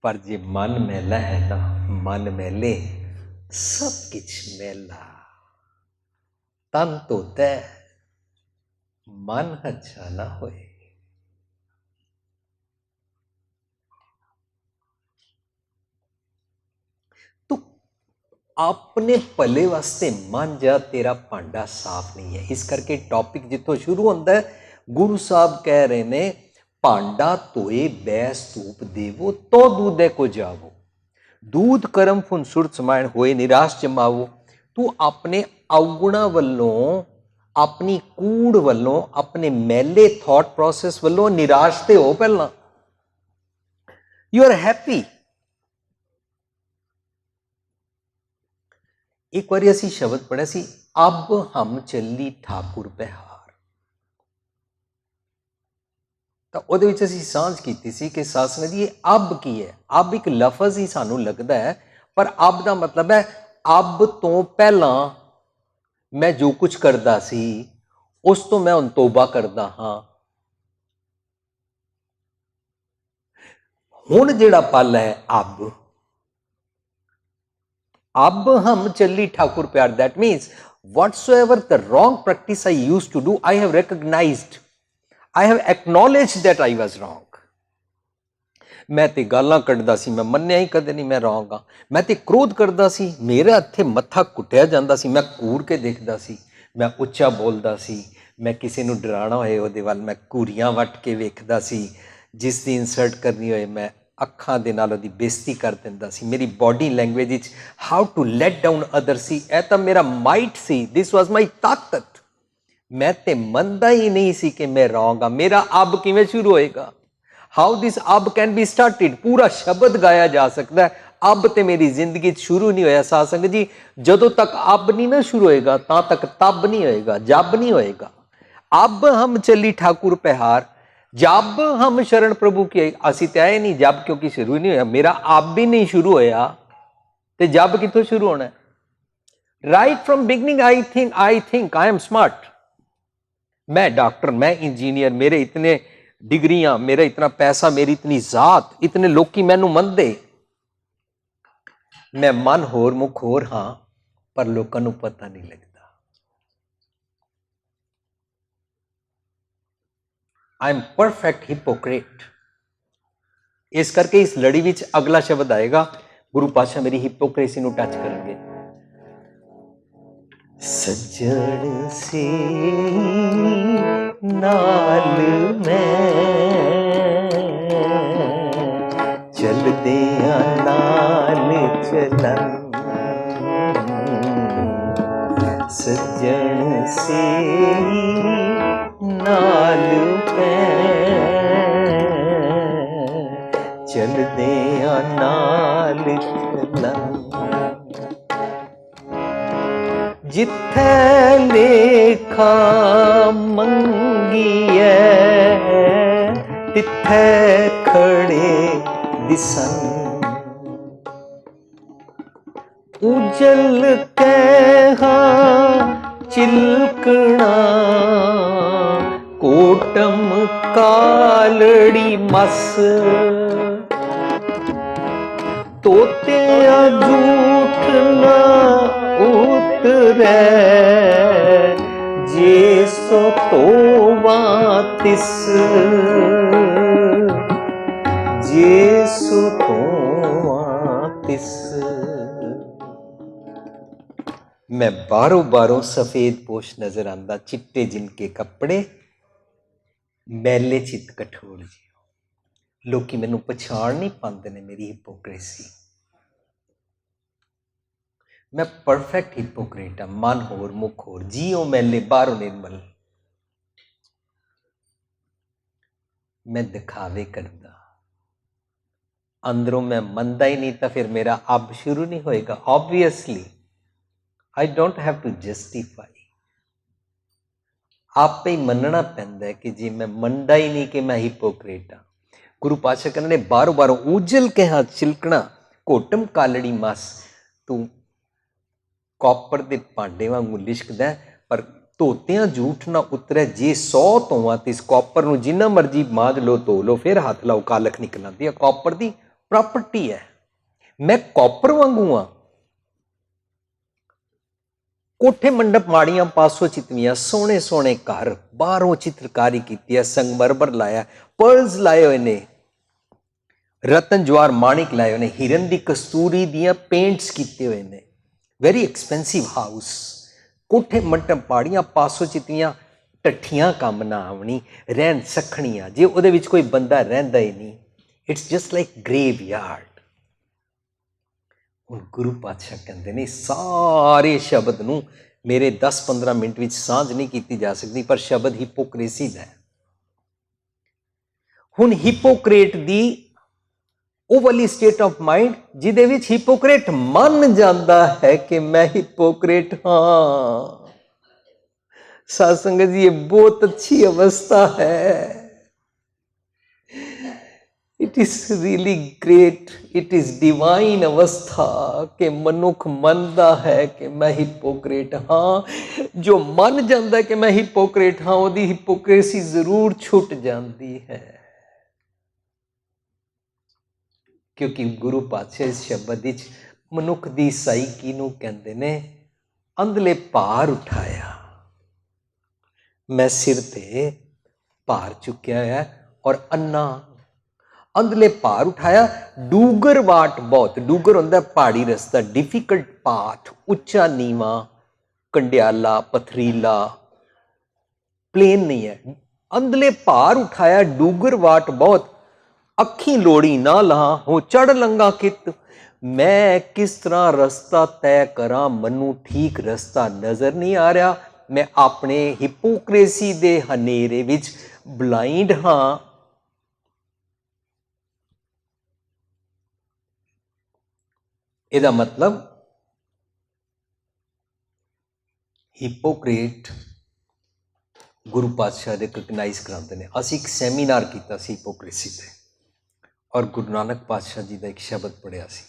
पर जे मन मैला है ना, मन मैले सब कुछ मैला। तन तो तय मन अच्छा ना होए। तो अपने भले वास्ते मन जा, तेरा भांडा साफ नहीं है। इस करके टॉपिक जितों शुरू होता है, गुरु साहब कह रहे ने भांडा धोए बैस धूप देवो तो दूधे को जावो, दूध करम फुनसुर समायण होए निराश जमावो। तू अपने अवगुणा वल्लों, अपनी कूड़ वल्लों, अपने मैले थॉट प्रोसैस वल्लों निराश ते हो। पहला यू आर हैप्पी। एक बार असी शब्द पढ़िया सी, अब हम चली ठाकुर बिहार। तो ਉਹਦੇ ਵਿੱਚ ਅਸੀਂ ਸਾਂਝ ਕੀਤੀ ਸੀ कि सासने जी अब की है। अब एक लफज ही सानू लगता है, पर अब का मतलब है अब तो पहला मैं जो कुछ करता सी उस तो मैं हुण तोबा करता हाँ। हुण जिहड़ा पल है अब हम चली ठाकुर प्यार, that means whatsoever the wrong practice I used to do, I have recognized, I have acknowledged that I was wrong। मैं ते गालां कड्डदा सी, मैं मन्निया ही कदे नहीं मैं रॉन्ग हाँ। मैं ते क्रोध करदा सी, मेरे हत्थे मत्था कुटिया जांदा सी, मैं कूर के देखदा सी, मैं उच्चा बोलदा सी, मैं किसी नूं डराना होए उहदे वल मैं घूरियां वट के वेखदा सी, जिस दी इंसल्ट करनी होए मैं अखां दे नाल उहदी बेइज्जती कर दिंदा सी। मेरी बॉडी लैंग्वेज विच how to let down other सी, यह तां मेरा माइट सी, दिस वॉज माई ताकत। मैं ते मनदा ही नहीं सी कि मैं रॉन्ग हाँ। मेरा अब किवें शुरू होएगा? हाउ दिस अब कैन बी स्टार्टिड? पूरा शब्द गाया जा सकता है, अब तो मेरी जिंदगी शुरू नहीं होया। साध संगत जी, जदों तक अब नहीं ना शुरू होएगा तां तक तब नहीं होएगा, जब नहीं होएगा। अब हम चली ठाकुर पिहार, जब हम शरण प्रभु की आई। असी तो आए नहीं जब, क्योंकि शुरू नहीं होया। मेरा अब भी नहीं शुरू होया तो जब कितों शुरू होना है? Right from beginning I think I am smart. मैं डॉक्टर, मैं इंजीनियर, मेरे इतने डिग्रियां, मेरा इतना पैसा, मेरी इतनी जात, इतने लोग मैनू मनदे। मैं मन होर मुख होर हाँ, पर लोगों को पता नहीं लगता। I am perfect hypocrite. इस करके इस लड़ी विच अगला शब्द आएगा, गुरु पातशाह मेरी हिपोक्रेसी नूं टच करनगे। सज्जण से नाल मैं चलदिया नाल चलन, सज्जन से नाल मैं चलदिया नाल चलन। जिथे लेखा मंगीए तिथे खड़े दिसन, उजल कहा चिलकना कोटम कालड़ी मस, तोतिया झूठ ना उतरे जे सो तोवा तिस, जे सो तोवा तिस। मैं बारों बारों सफेद पोश नजर आंदा, चिट्टे जिनके कपड़े, मैले चित कठोर जी। लोकी मैनू पछाण नहीं पाते ने मेरी हिपोक्रेसी। मैं परफेक्ट हिपोक्रेट हाँ, मन होर मुख होर, जीओ मैले बाहरों निर्मल। मैं दिखावे करदा, अंदरों मैं मनदा ही नहीं, तो फिर मेरा अब शुरू नहीं होएगा। Obviously I don't have to justify, आप ही मनना पैंदा है कि जी मैं मनदा ही नहीं कि मैं हिपोक्रेट हाँ। गुरु पातशाह कहने बारों बारों उजल के हाथ चिलकना, घोटम कालड़ी मस, तू कॉपर के भांडे वांगू लिशकदा पर धोतियां झूठ ना उतरे। जे 100 धोवां तो इस कॉपर नूं जिन्ना मर्जी मांज लो धो लो, फिर हाथ लाओ कालख निकल आती है। कॉपर की प्रॉपर्टी है, मैं कॉपर वांगू हाँ। कोठे मंडप माड़ियां पासों चितवियां, सोहने सोहने घर, बाहरों चित्रकारी की है, संगमरमर लाया, पर्ल्स लाए हुए ने, रतन जवार माणिक लाए हुए ने, हिरन दी कस्तूरी दियां पेंट्स किए हुए ने, वेरी एक्सपेंसिव हाउस। कोठे मंडप माड़ियां पासों चितवियां, टट्ठियां काम ना आवनी, रहन सखणियां, जे उहदे विच कोई बंदा रहिंदा ही नहीं, it's just like graveyard. ਹੁਣ गुरु पातशाह कहते ने सारे शब्द नूं मेरे 10-15 मिनट विच सांझ नहीं की जा सकती, पर शब्द हिपोक्रेसी दा है। हुण हिपोक्रेट दी ਉਹ ਵਾਲੀ स्टेट ऑफ माइंड जिहदे विच हिपोक्रेट मन जाता है कि मैं हिपोक्रेट हाँ। साध संगत जी, ये बहुत अच्छी अवस्था है। It is really great, it is divine अवस्था कि मनुख मनता है कि मैं हिपोक्रेट हाँ। जो मन जाता है कि मैं हिपोक्रेट हाँ, उसकी हिपोक्रेसी जरूर छुट जाती है। क्योंकि गुरु पातशाह इस शब्द विच मनुख की साइकी नूं कहंदे ने अंधले भार उठाया। मैं सिर ते भार चुकिया है और अन्ना अंधले भार उठाया। डूगर वाट बहुत, डूगर होंदा पहाड़ी रस्ता, डिफिकल्ट पाथ, उच्चा नीवा, कंडियाला, पथरीला, प्लेन नहीं है। अंधले भार उठाया डूगर वाट बहुत, अखी लोड़ी ना लहा हो चढ़ लंगा कित। मैं किस तरह रस्ता तय करा, मनु ठीक रस्ता नजर नहीं आ रहा। मैं अपने हिपोक्रेसी दे हनेरे विच ब्लाइंड हाँ। ਇਹਦਾ मतलब हिपोक्रेट गुरु पातशाह रिकगनाइज कराते हैं। असी एक सैमीनार किया हिपोक्रेसी से, और गुरु नानक पातशाह जी का एक शब्द पढ़िया सी,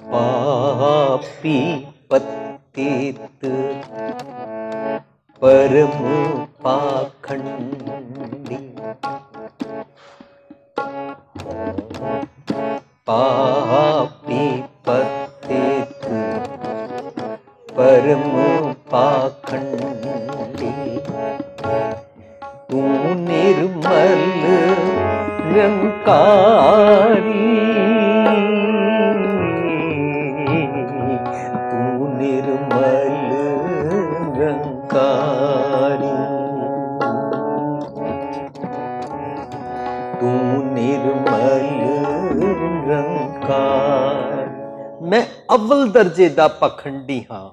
पापी पतित परम पाखंडी, पापी पतित परम पाखंडी, तू निर्मल निरंकारी, तू निर्मल निरंकारी, तू निर्मल निरंकार। मैं अव्वल दर्जे दा पखंडी हाँ।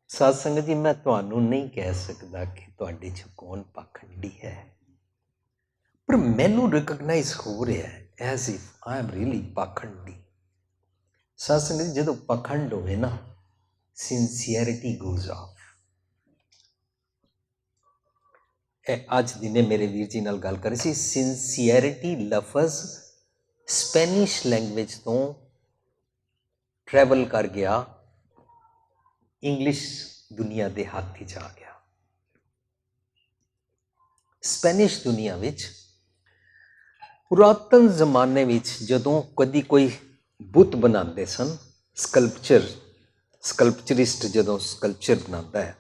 साध संगत जी, मैं तुहानू नहीं कह सकता कि तुहाडे च कौन पाखंडी है, पर मैनू रिकगनाइज हो रहा है as if I am really पाखंडी। साध संगत जी, जदों पाखंड होवे ना, सिंसियरिटी गोज ऑफ। अज दिने मेरे वीर जी नाल गल कर रही सी, सिंसियरिटी लफज स्पेनिश लैंग्वेज तो ट्रैवल कर गया, इंग्लिश दुनिया के हाथ च आ गया। स्पेनिश दुनिया विच पुरातन जमाने विच जदों कदी कोई बुत बनाते सन, स्कल्पचरिस्ट जदों स्कल्पचर बनाता है,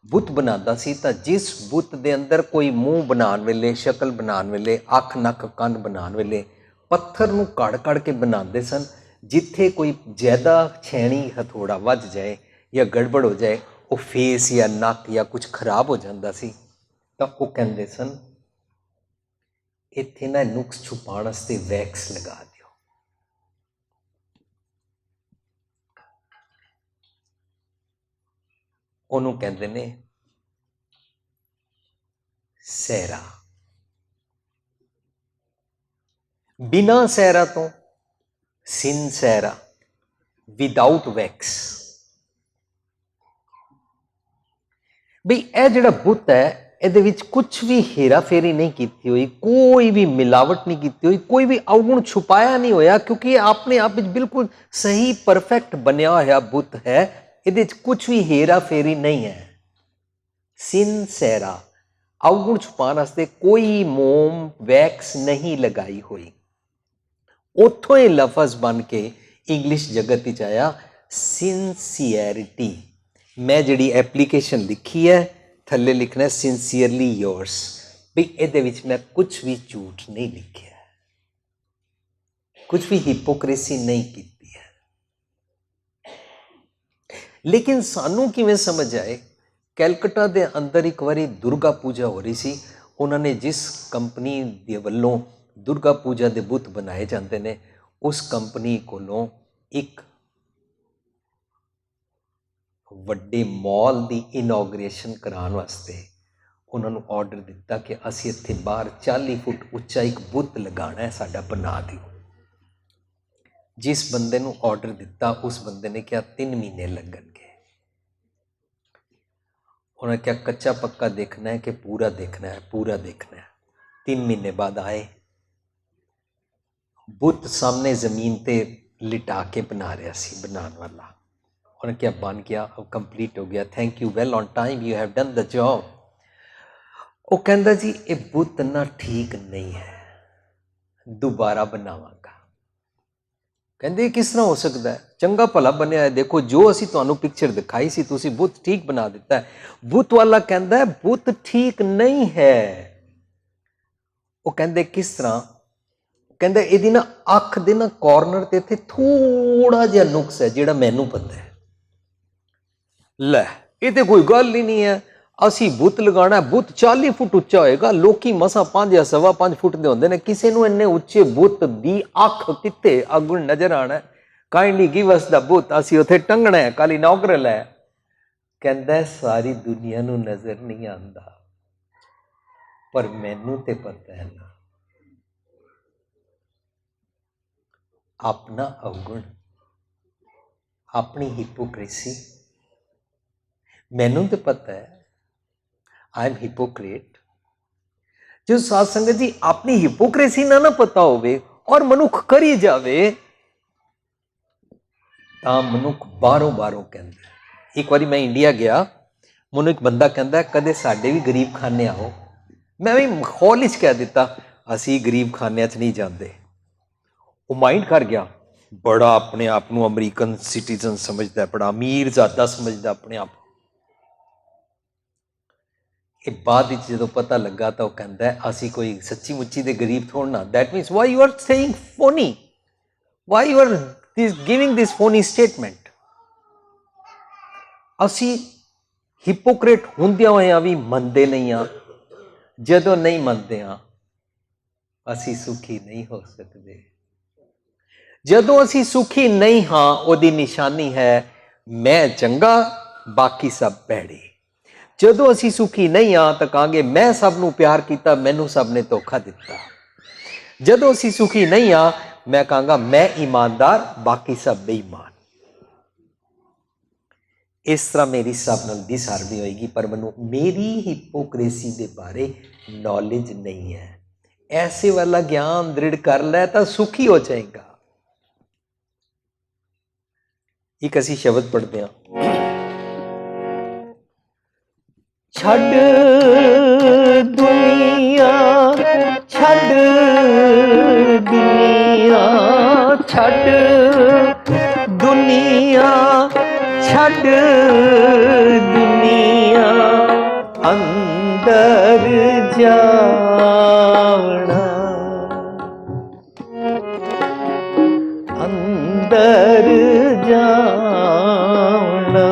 बुत बनाता सी तो जिस बुत के अंदर कोई मूँह बनाने वेले, शक्ल बनाने वेले, अख नक कंन बनाने वेले पत्थर नूं कड़ कड़ के बनाते सन। जिथे कोई ज़्यादा छैणी हथौड़ा वज जाए या गड़बड़ हो जाए, वो फेस या नक या कुछ खराब हो जाता सी, तो वो कहते सन इत्थे ना नुक्स छुपाने वास्ते वैक्स लगा दिओ। ਉਹਨੂੰ ਕਹਿੰਦੇ ਨੇ ਸਹਿਰਾ। ਬਿਨਾਂ ਸਹਿਰਾ ਤੋਂ ਸਿਨਸੈਰਾ, ਵਿਦਆਊਟ ਵੈਕਸ। ਬਈ ਇਹ ਜਿਹੜਾ ਬੁੱਤ ਹੈ ਇਹਦੇ ਵਿੱਚ ਕੁਛ ਵੀ ਹੇਰਾ ਫੇਰੀ ਨਹੀਂ ਕੀਤੀ ਹੋਈ, ਕੋਈ ਵੀ ਮਿਲਾਵਟ ਨਹੀਂ ਕੀਤੀ ਹੋਈ, ਕੋਈ ਵੀ ਅਵਗੁਣ ਛੁਪਾਇਆ ਨਹੀਂ ਹੋਇਆ, ਕਿਉਂਕਿ ਇਹ ਆਪਣੇ ਆਪ ਵਿੱਚ ਬਿਲਕੁਲ ਸਹੀ ਪਰਫੈਕਟ ਬਣਿਆ ਹੋਇਆ ਬੁੱਤ ਹੈ। ਇਹਦੇ ਵਿੱਚ ਕੁਛ ਵੀ ਹੇਰਾ ਫੇਰੀ ਨਹੀਂ ਹੈ। ਸਿਨਸੈਰਾ, ਅਵਗੁਣ ਛੁਪਾਉਣ ਵਾਸਤੇ ਕੋਈ ਮੋਮ ਵੈਕਸ ਨਹੀਂ ਲਗਾਈ ਹੋਈ। ਉੱਥੋਂ ਇਹ ਲਫ਼ਜ਼ ਬਣ ਕੇ ਇੰਗਲਿਸ਼ ਜਗਤ ਵਿੱਚ ਆਇਆ ਸਿੰਸੀਅਰਿਟੀ। ਮੈਂ ਜਿਹੜੀ ਐਪਲੀਕੇਸ਼ਨ ਲਿਖੀ ਹੈ ਥੱਲੇ ਲਿਖਣਾ ਸਿੰਸੀਅਰਲੀ ਯੋਰਸ, ਵੀ ਇਹਦੇ ਵਿੱਚ ਮੈਂ ਕੁਛ ਵੀ ਝੂਠ ਨਹੀਂ ਲਿਖਿਆ, ਕੁਛ ਵੀ ਹਿਪੋਕ੍ਰੇਸੀ ਨਹੀਂ ਕੀਤੀ ਹੈ। ਲੇਕਿਨ ਸਾਨੂੰ ਕਿਵੇਂ ਸਮਝ ਆਏ? ਕੈਲਕਟਾ ਦੇ ਅੰਦਰ ਇੱਕ ਵਾਰੀ ਦੁਰਗਾ ਪੂਜਾ ਹੋ ਰਹੀ ਸੀ। ਉਹਨਾਂ ਨੇ ਜਿਸ ਕੰਪਨੀ ਦੇ ਵੱਲੋਂ ਦੁਰਗਾ ਪੂਜਾ ਦੇ ਬੁੱਤ ਬਣਾਏ ਜਾਂਦੇ ਨੇ, ਉਸ ਕੰਪਨੀ ਕੋਲੋਂ ਇੱਕ ਵੱਡੇ ਮਾਲ ਦੀ ਇਨੋਗ੍ਰੇਸ਼ਨ ਕਰਾਉਣ ਵਾਸਤੇ ਉਹਨਾਂ ਨੂੰ ਆਰਡਰ ਦਿੱਤਾ ਕਿ ਅਸੀਂ ਇੱਥੇ ਬਾਹਰ 40 ਫੁੱਟ ਉੱਚਾ ਇੱਕ ਬੁੱਤ ਲਗਾਉਣਾ ਹੈ, ਸਾਡਾ ਬਣਾ ਦਿਓ। ਜਿਸ ਬੰਦੇ ਨੂੰ ਆਰਡਰ ਦਿੱਤਾ ਉਸ ਬੰਦੇ ਨੇ ਕਿਹਾ 3 ਮਹੀਨੇ ਲੱਗਣਗੇ। ਉਹਨਾਂ ਨੇ ਕਿਹਾ ਕੱਚਾ ਪੱਕਾ ਦੇਖਣਾ ਹੈ ਕਿ ਪੂਰਾ ਦੇਖਣਾ ਹੈ? ਪੂਰਾ ਦੇਖਣਾ ਹੈ। 3 ਮਹੀਨੇ ਬਾਅਦ ਆਏ, ਬੁੱਤ ਸਾਹਮਣੇ ਜ਼ਮੀਨ ਤੇ ਲਿਟਾ ਕੇ ਬਣਾ ਰਿਹਾ ਸੀ ਬਣਾਉਣ ਵਾਲਾ। ਉਹਨੇ ਕਿਹਾ ਬਣ ਗਿਆ, अब ਕੰਪਲੀਟ ਹੋ ਗਿਆ, thank you, well on time, you have done the job. ਉਹ ਕਹਿੰਦਾ ਜੀ ਇਹ ਬੁੱਤ ਨਾ ਠੀਕ ਨਹੀਂ ਹੈ, ਦੁਬਾਰਾ ਬਣਾਵਾਂਗਾ। ਕਹਿੰਦੇ ਕਿਸ ਤਰ੍ਹਾਂ ਹੋ ਸਕਦਾ ਹੈ? ਚੰਗਾ ਭਲਾ ਬਣਿਆ ਹੈ, ਦੇਖੋ ਜੋ ਅਸੀਂ ਤੁਹਾਨੂੰ ਪਿਕਚਰ ਦਿਖਾਈ ਸੀ, ਤੁਸੀਂ ਬੁੱਤ ਠੀਕ ਬਣਾ ਦਿੱਤਾ ਹੈ। ਬੁੱਤ ਵਾਲਾ ਕਹਿੰਦਾ ਬੁੱਤ ਠੀਕ ਨਹੀਂ ਹੈ। ਉਹ ਕਹਿੰਦੇ ਕਿਸ ਤਰ੍ਹਾਂ? ਕਹਿੰਦਾ ਇਹਦੀ ਨਾ ਅੱਖ ਦੇ ਨਾ ਕਾਰਨਰ ਤੇ ਇੱਥੇ ਥੋੜਾ ਜਿਹਾ ਨੁਕਸ ਹੈ ਜਿਹੜਾ ਮੈਨੂੰ ਪਤਾ ਹੈ। ਲੈ ਇਹ ਤੇ ਕੋਈ ਗੱਲ ਹੀ ਨਹੀਂ ਹੈ, ਅਸੀਂ ਬੁੱਤ ਲਗਾਉਣਾ, ਬੁੱਤ 40 ਫੁੱਟ ਉੱਚਾ ਹੋਏਗਾ, ਲੋਕੀ ਮਸਾਂ 5 ਜਾਂ 5.25 ਫੁੱਟ ਦੇ ਹੁੰਦੇ ਨੇ, ਕਿਸੇ ਨੂੰ ਇੰਨੇ ਉੱਚੇ ਬੁੱਤ ਦੀ ਅੱਖ ਕਿੱਥੇ ਅੱਗੋਂ ਨਜ਼ਰ ਆਣਾ? ਕਾਈਂਡਲੀ ਗਿਵ ਅਸ ਦਾ ਬੁੱਤ, ਅਸੀਂ ਉੱਥੇ ਟੰਗਣਾ ਹੈ, ਕੱਲ ਇਨੌਗਰਲ ਹੈ। ਕਹਿੰਦਾ ਸਾਰੀ ਦੁਨੀਆ ਨੂੰ ਨਜ਼ਰ ਨਹੀਂ ਆਉਂਦਾ, ਪਰ ਮੈਨੂੰ ਤੇ ਪਤਾ ਹੈ ਨਾ। अपना अवगुण, अपनी हिपोक्रेसी, मैनू तो पता है आई एम हिपोक्रेट। जो साध संगत जी अपनी हिपोक्रेसी ना पता होवे और मनुख करी जावे तो मनुख बारों बारों कहंदा। एक बारी मैं इंडिया गया, मैनू एक बंदा कहंदा कदे साडे भी गरीब खाने आओ। मैं भी माहौल च कह दिता असी गरीब खाने च नहीं जाते। वो माइंड कर गया, बड़ा अपने आप को अमरीकन सिटीजन समझता है, बड़ा अमीर ज़्यादा समझता अपने आप। ये बाद जो पता लगा तो कहता है असी कोई सच्ची मुच्ची दे गरीब थोड़ा ना। That means why you are saying phoney, why you are giving this phoney statement. असी हिपोक्रेट होंदियां होइयां भी मनते नहीं हाँ, जदों नहीं मनते हाँ असी सुखी नहीं हो सकते। जदों असी सुखी नहीं हाँ उहदी निशानी है मैं चंगा बाकी सब भैड़े। जदों असी सुखी नहीं हाँ तो कहांगे मैं सब नूं प्यार किया, मैनू सब ने धोखा दिता। जदों असी सुखी नहीं हाँ मैं कहांगा मैं ईमानदार बाकी सब बेईमान। इस तरह मेरी सब नाल डिसहारमनी होएगी, पर मैनू मेरी हिपोक्रेसी के बारे नॉलेज नहीं है। ऐसे वाला ज्ञान दृढ़ कर लै तो सुखी हो जाएगा। एक असी शब्द पढ़ते हैं, छड़ दुनिया छड़ दुनिया छड़ दुनिया छड़ दुनिया अंदर जावना, अंदर जावना,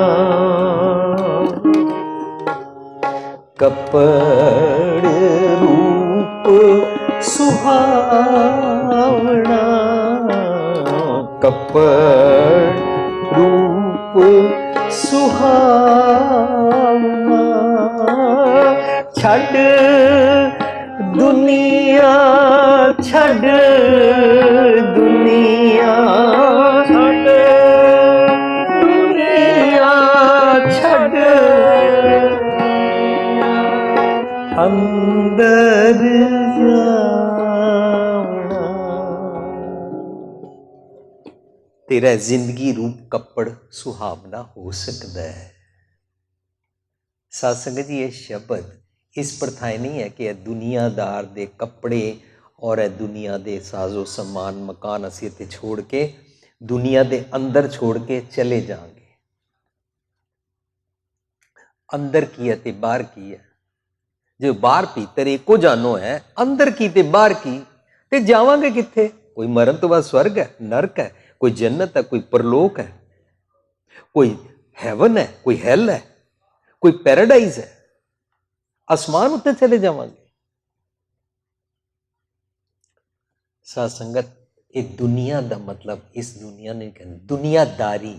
कपड़ रूप सुहावना, कपड़ रूप सुहावना, छड़ दुनिया, छड़ दुनिया, छड़ दुनिया, छड़ अंदर जावना। तेरा जिंदगी रूप कपड़ सुहावना हो सकता है। साध संगत जी, ये शब्द इस प्रथाएं नहीं है कि दुनियादार दे कपड़े और दुनिया दे साजो समान मकान असी इत्थे छोड़ के दुनिया दे अंदर छोड़ के चले जाएंगे। अंदर की है ते बाहर की है। जो बाहर भीतर एको जानो है, अंदर की ते बाहर की, ते जावांगे कित्थे? कोई मरण तो बाद स्वर्ग है, नरक है, कोई जन्नत है, कोई परलोक है, कोई हेवन है, कोई हेल है, कोई पैराडाइज है, आसमान उत्ते चले जावांगे। साध संगत, ये दुनिया दा मतलब इस दुनिया ने कहना दुनियादारी।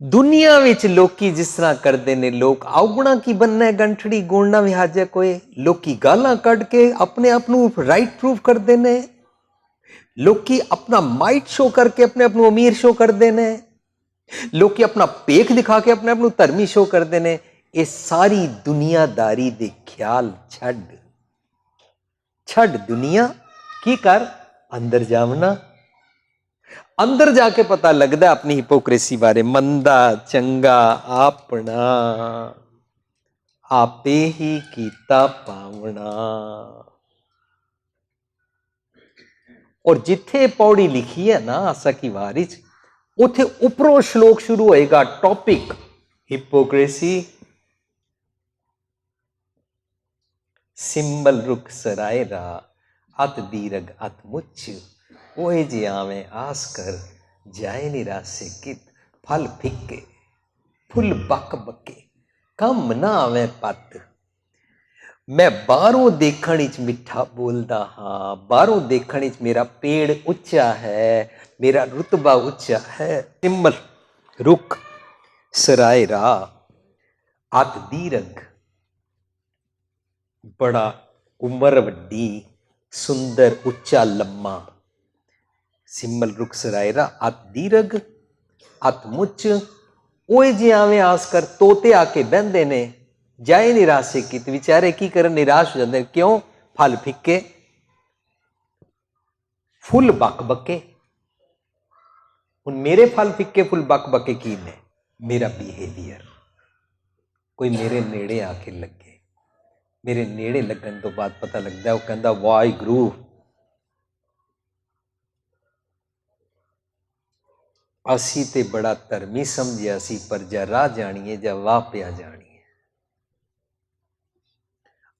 दुनिया विच लोकी जिस तरह करते ने, लोग औगुणा की बनना है गंठड़ी गोणना विहाजे कोई, लोकी गालां कढ़ के अपने आप नूं राइट प्रूफ करते ने, लोकी अपना माइट शो करके अपने आप नूं अमीर शो करते ने, लोकी अपना पेख दिखा के अपने आप नूं धर्मी शो करते ने। ये सारी दुनियादारी दे ख्याल छड़ छड़ दुनिया की कर अंदर जावना। अंदर जाके पता लगता है अपनी हिपोक्रेसी बारे। मंदा चंगा अपना आपे ही कीता पावना। और जिथे पौड़ी लिखी है ना आसा की वारी, उथे उपरों श्लोक शुरू होएगा, टॉपिक हिपोक्रेसी। सिंबल रुख सरायरा अत दीरघ अत मुच्छ, ओए जे आवे आस कर जाए निरासे कित, फल फिक्के फुल बक बके कम ना आवे पत। मैं बाहरों देखण विच मिठा बोलदा हाँ, बाहरों देखण विच मेरा पेड़ उच्चा है, मेरा रुतबा उच्चा है। सिंबल रुख सरायरा अत दीरघ, बड़ा उम्र वड्डी सुंदर उच्चा लम्मा। सिंबल रुख सरायरा अत दीरघ अत मुच्च, ओए जे आवे आस कर, तोते आके बहंदे ने, जाए निराशे कित, विचारे की करन निराश हो जाते। क्यों? फल फिक्के फुल बक बके। हुण मेरे फल फिक्के फुल बक बके की ने? मेरा बिहेवियर। कोई मेरे नेड़े आके लगे, मेरे नेड़े लगन तो बाद पता लगता है, वो कहता वाहिगुरू असी ते बड़ा धर्मी समझिया सी, पर जा राह जाणीए जा वाह पिया जाणीए।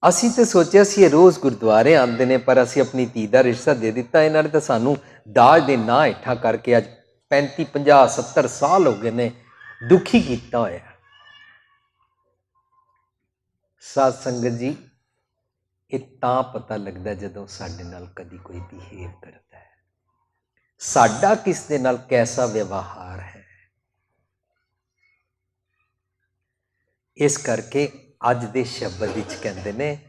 असी तो सोचा सी रोज गुरुद्वारे आते ने, पर असी अपनी धी का रिश्ता दे दिता। इन्होंने तो सानू दाज के नां हेठा करके अज 35 50 70 साल हो गए ने दुखी किया होया। साध संगत जी, ये तां पता लगता जदों साडे नाल कदी कोई बिहेव करता है, साडा किस दे नाल कैसा व्यवहार है। इस करके अज दे शब्द विच कहंदे ने,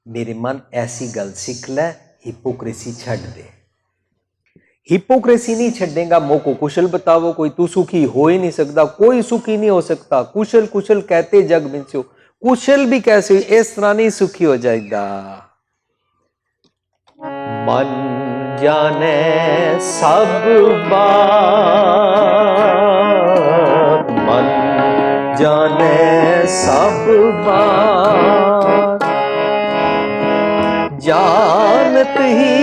मेरे मन ऐसी गल सीख लै, हिपोक्रेसी छड्ड दे। हिपोक्रेसी नहीं छड्डेगा, मोह को कुशल बतावो, कोई तू सुखी हो ही नहीं सकता, कोई सुखी नहीं हो सकता। कुशल कुशल कहते जग बिंचो, कुशल भी कैसे इस तरह नहीं सुखी हो जाएगा। मन जाने सब बात, मन जाने सब बात, जानत ही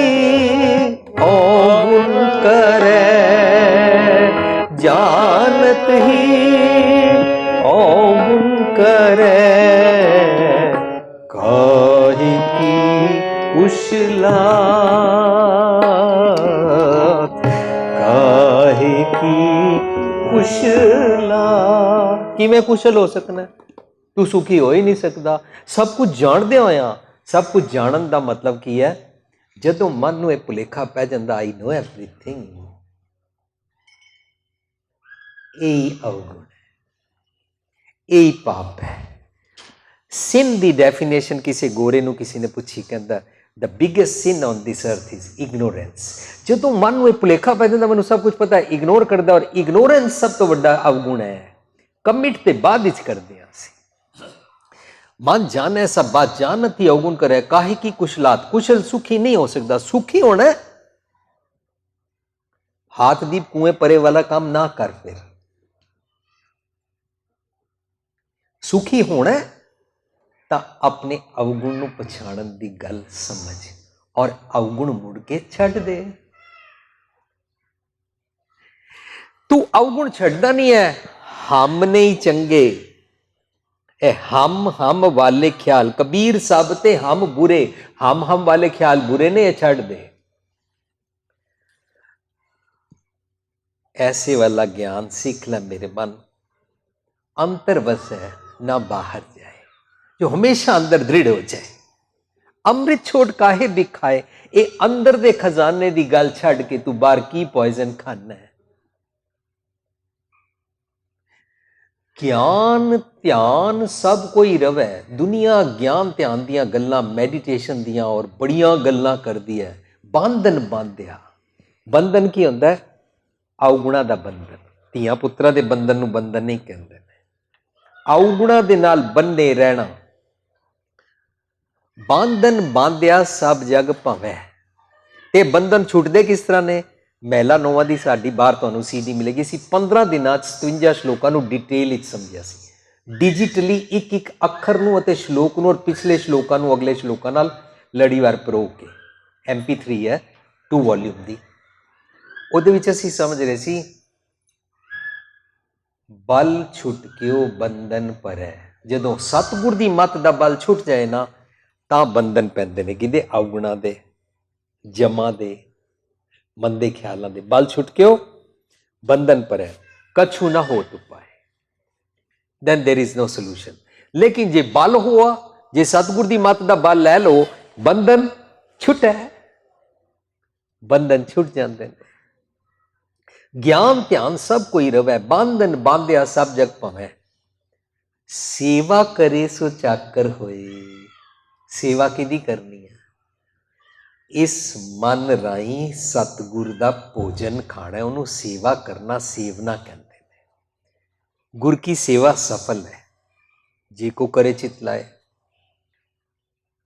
ओगुन करे, जानत ही ओगुन करे। कुशलात काहे की कुशला। कि मैं कुशल हो सकना, तू सुखी हो ही नहीं सकता। सब कुछ जाणदे होया, सब कुछ जानन दा मतलब की है, जदों मन नूं इह भुलेखा पै जांदा आई नो एवरीथिंग, यही अवगुण है, यही पाप है। सिन दी डेफिनेशन किसी गोरे नूं किसी ने पूछी, कहंदा the biggest sin on this earth is ignorance. जदों मन नूं भुलेखा पै जांदा मैनूं सब कुछ पता है, इग्नोर करदा, और इग्नोरेंस सब तो वड्डा अवगुण है। कमिट ते बाद विच करदे हां असीं। मन जाने सब बात जानत ही अवगुण करे, काहे की कुशलात। कुशल सुखी नहीं हो सकता। सुखी होना है, हाथ दीप कुएं परे वाला काम ना कर। फिर सुखी होना है तो अपने अवगुण नूं पछाणन दी गल समझ, और अवगुण मुड़ के छड्ड दे। तू अवगुण छड्डदा नहीं है, हम नहीं चंगे, ए हम वाले ख्याल। कबीर सब ते हम बुरे, हम वाले ख्याल बुरे ने, छड्ड दे। ऐसे वाला ज्ञान सीख ले मेरे मन, अंतर बसे ना बाहर जाए, जो हमेशा अंदर दृढ़ हो जाए। अमृत छोड़ काहे भी खाए, ये अंदर दे खजाने दी गल छड्ड के तू बाहर की पॉइजन खाना है। ज्ञान ध्यान सब कोई रवे, दुनिया ज्ञान ध्यान दियां गल्लां, मैडिटेशन दियां और बड़ियां गल्लां करदी है। बंधन बांधिया, बंधन की हुंदा है? अवगुणा दा बंधन। धीआं पुत्रा दे बंधन नूं बंधन नहीं कहंदे। अवगुणा दे नाल बन्ने रहना। बंधन बांधिया सब जग भवै। ते बंधन छुटदे किस तरह ने? महिला नौवां दी साडी बाहर तुहानूं सीडी मिलेगी। असीं 15 दिनां 'ਚ 57 श्लोकां नूं डिटेल विच समझिया सी, डिजिटली एक एक अखर नूं अते श्लोक नूं, और पिछले श्लोकां नूं अगले श्लोकां नाल लड़ीवार परो के। MP3 है 2 वॉल्यूम दी। ਉਹਦੇ ਵਿੱਚ ਅਸੀਂ ਸਮਝ ਰਹੇ ਸੀ, बल छुटकियो बंधन परै। ਜਦੋਂ सतगुर ਦੀ ਮੱਤ ਦਾ बल छुट जाए ना, ਤਾਂ ਬੰਧਨ ਪੈਂਦੇ ਨੇ। ਕਿਹਦੇ? ਅਵਗੁਣਾਂ ਦੇ, ਜਮਾਂ ਦੇ, ਮੰਦੇ ਖਿਆਲਾਂ ਦੇ। बल छुटकियो बंधन परै, कछु ना हो पाए, then there is no solution। लेकिन जे बल हुआ, जे सतगुर ਦੀ ਮੱਤ ਦਾ बल ਲੈ ਲਓ, ਬੰਧਨ छुटै, बंधन छुट जाते हैं। ज्ञान ध्यान सब कोई रवै, बंधन बांधिया सब जग भवै। सेवा करे सो चाकर होए। सेवा किहदी करनी है? इस मन राई सतगुर दा भोजन खाना है, उन्होंने सेवा करना सेवना कहते हैं। गुर की सेवा सफल है जे को करे चित लाए।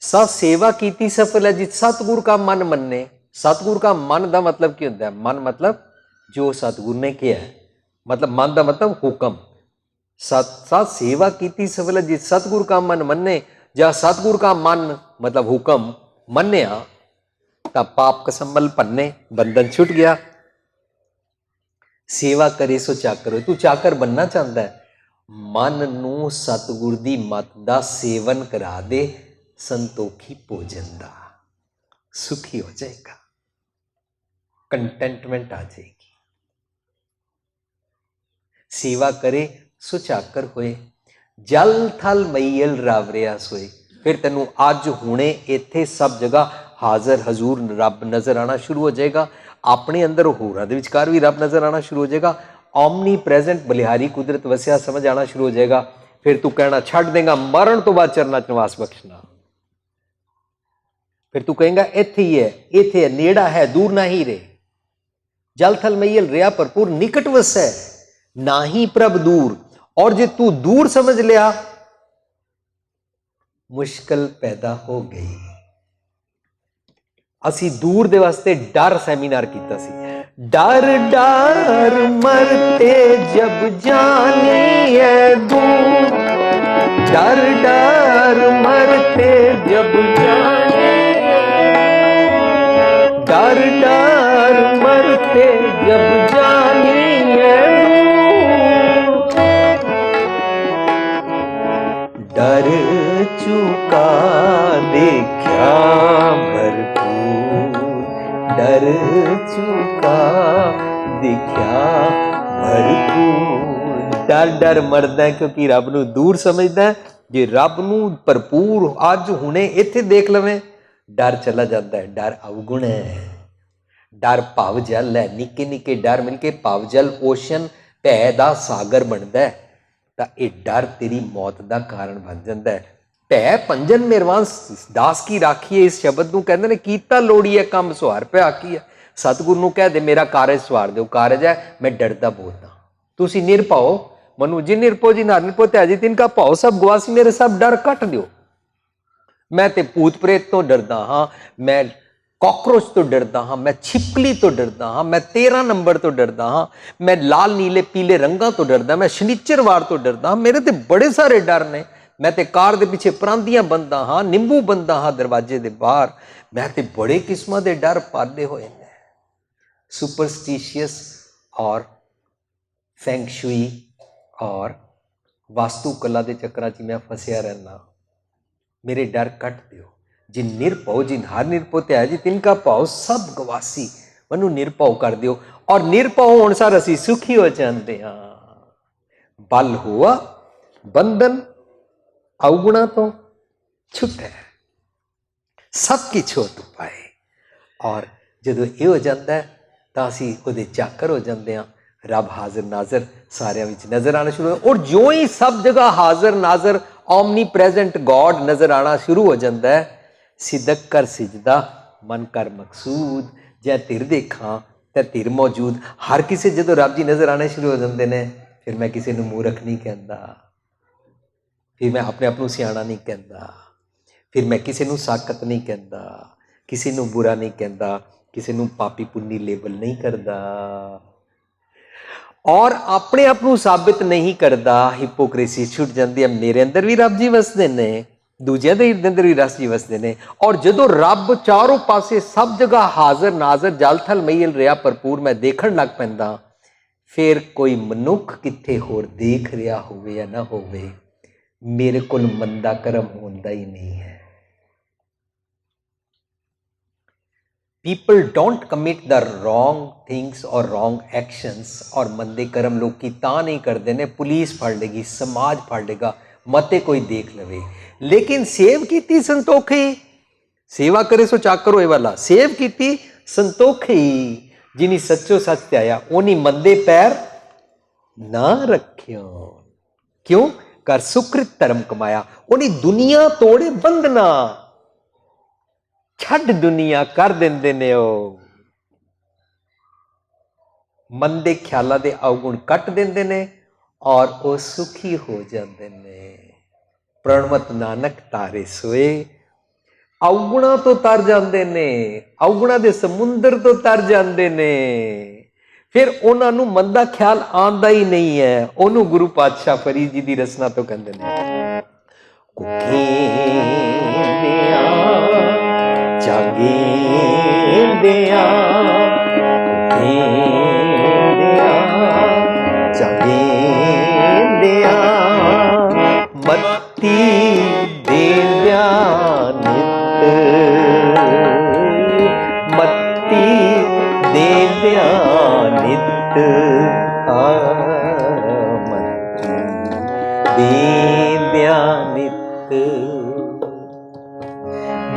सा सेवा कीती सफल है जित सतगुर का मन मन्ने। सतगुर का मन का मतलब क्या होता है? मन मतलब जो सतगुर ने किया है, मतलब मन का मतलब हुक्म। सा सेवा कीती सफल है जित सतगुर का मन मन्ने। जा सतगुर का मन मतलब हुक्म मन्निया, तो पाप कसम्बल भन्ने, बंधन छुट गया। सेवा करे सो चाकर हो। तू चाकर बनना चाहता है, मन नू सतगुर दी मत दा सेवन करा दे, संतोखी भोजन दा, सुखी हो जाएगा, कंटेंटमेंट आ जाएगी। सेवा करे सो चाकर होए, जल थल मईयल रावरिया सोए। फिर तेनू अज हुणे इत्थे सब जगह हाजर हजूर रब नजर आना शुरू हो जाएगा। अपने अंदर होरां दे विचकार भी रब नजर आना शुरू हो जाएगा। ओमनी प्रेजेंट बलिहारी कुदरत वसिया समझ आना शुरू हो जाएगा। फिर तू कहना छड़ देगा, मरण तो बाद चरना च निवास बख्शना। फिर तू कहेगा इत्थे ही है, इत्थे है, नेड़ा है, दूर ना ही रे। जल थल मईयल रिया भरपूर, निकट वसै ना ही प्रभ दूर। और जे तू दूर समझ लिया, मुश्किल पैदा हो गई। असी दूर दे वास्ते डर सैमीनार कीता सी। डर डर मरते जब जानी है दूर, डर डर मरते जब जानी, डर डर मरते जब जानी है डर चुका देखा भरपूर। देखा भरपूर। डर डर मरदा है क्योंकि रब नूं दूर समझदा है। जे रब नूं भरपूर अज हुणे इत्थे देख लवें, डर चला जाता है। डर अवगुण है, डर भव जल है। निक्के निक्के डर मिल के भव जल ओशन भै दा सागर बनता है। तो ये डर तेरी मौत का कारण बन जाता है। भै पंजन मेरवान दास की राखी है, इस शब्द को कहते हैं कीता लोड़ी है काम सुहार पे आकी है। सतगुरु नूं कह दे मेरा कारज सवार दो, कारज है मैं डरदा बहुत हाँ। तुसी निरभाओ मनु जी निरभो जी नार निरभो त्याजी तिनका भाव सब गवासी, मेरे सब डर कट दियो। मैं ते भूत प्रेत तो डरदा हाँ, मैं कॉकरोच तो डरदा हाँ, मैं छिपकली तो डरदा हाँ, मैं 13 नंबर तो डरदा हाँ, मैं लाल नीले पीले रंगा तो डरदा, मैं शनिचरवार तो डरदा हाँ। मेरे ते बड़े सारे डर ने। मैं ते कार दे पिछे परांदियां बंदा हाँ, निंबू बंदा हाँ दरवाजे दे बाहर। मैं ते बड़े किस्मां दे डर पाले होए ने। सुपरस्टिशियस और फैंगशुई और वास्तुकला के चक्कर च मैं फसिया रहना। मेरे डर कट दियो। जिन निरभव जिन हर निरभव ते है जी तिनका भाव सब गवासी, मनु निरभव कर दियो। और निरभव होने सार असी सुखी हो जाते हाँ। बल हुआ बंधन अवगुणा तो छुटे, सब की छोट पाए। और जो ये हो जाता है तो असी वो चाकर हो जाते हैं। रब हाजिर नाजर सारे नज़र आना शुरू हो। और जो ही सब जगह हाजिर नाजर ओमनी प्रेजेंट गॉड नज़र आना शुरू हो जाता है, सिदक कर सिजदा मन कर मकसूद। जै तिर देखा तो तिर मौजूद। हर किसी जो रब जी नज़र आने शुरू हो जाते हैं, फिर मैं किसी को मूर्ख नहीं कहता, फिर मैं अपने आप को सियाणा नहीं कहता, फिर मैं किसी को साकत नहीं कहता, किसी को बुरा नहीं कहता, किसी को पापी पुन्नी लेबल नहीं करता, और अपने आप को साबित नहीं करता। हिपोक्रेसी छुट जाती है। मेरे अंदर भी रब जी वसते ने, दूजे के अंदर भी रस जी वसते ने। और जो रब चारों पासे सब जगह हाजिर नाजर जल थल मैल रहा भरपूर मैं देखण लग पैंदा, फिर कोई मनुख कित्थे होर देख रहा होवे या ना होवे, मेरे को मंदा कर्म होंदा ही नहीं है। People don't commit the wrong things और रॉन्ग एक्शंस। और मंदे कर्म लोग की ता नहीं करते ने, पुलिस फड़ लेगी, समाज फड़ लेगा, मते कोई देख लवे। लेकिन सेव की संतोखी, सेवा करे सो चाकर होए वाला, सेव की संतोखी। जिनी सच्चो सच त्याया ओनी मंदे पैर ना रखियो। क्यों? कर सुकृत धर्म कमाया। ओनी दुनिया तोड़े बंधना, छड़ दुनिया कर देंदे ने। मंदे ख्यालों के अवगुण कट देंदे ने और वो सुखी हो जाते ने। प्रणवत नानक तारे सोए, अवगुणा तो तर जाते ने, अवगुणा के समुंदर तो तर जाते ने। फिर उन्होंने मंदा ख्याल आंदा ही नहीं है। उन्होंने गुरु पातशाह फरीद जी की रचना तो कहते हैं, जागेंदिया जागेंदिया मत्ती देंदिया नित, मत्ती देंदिया नित, मत्ती देंदिया नित।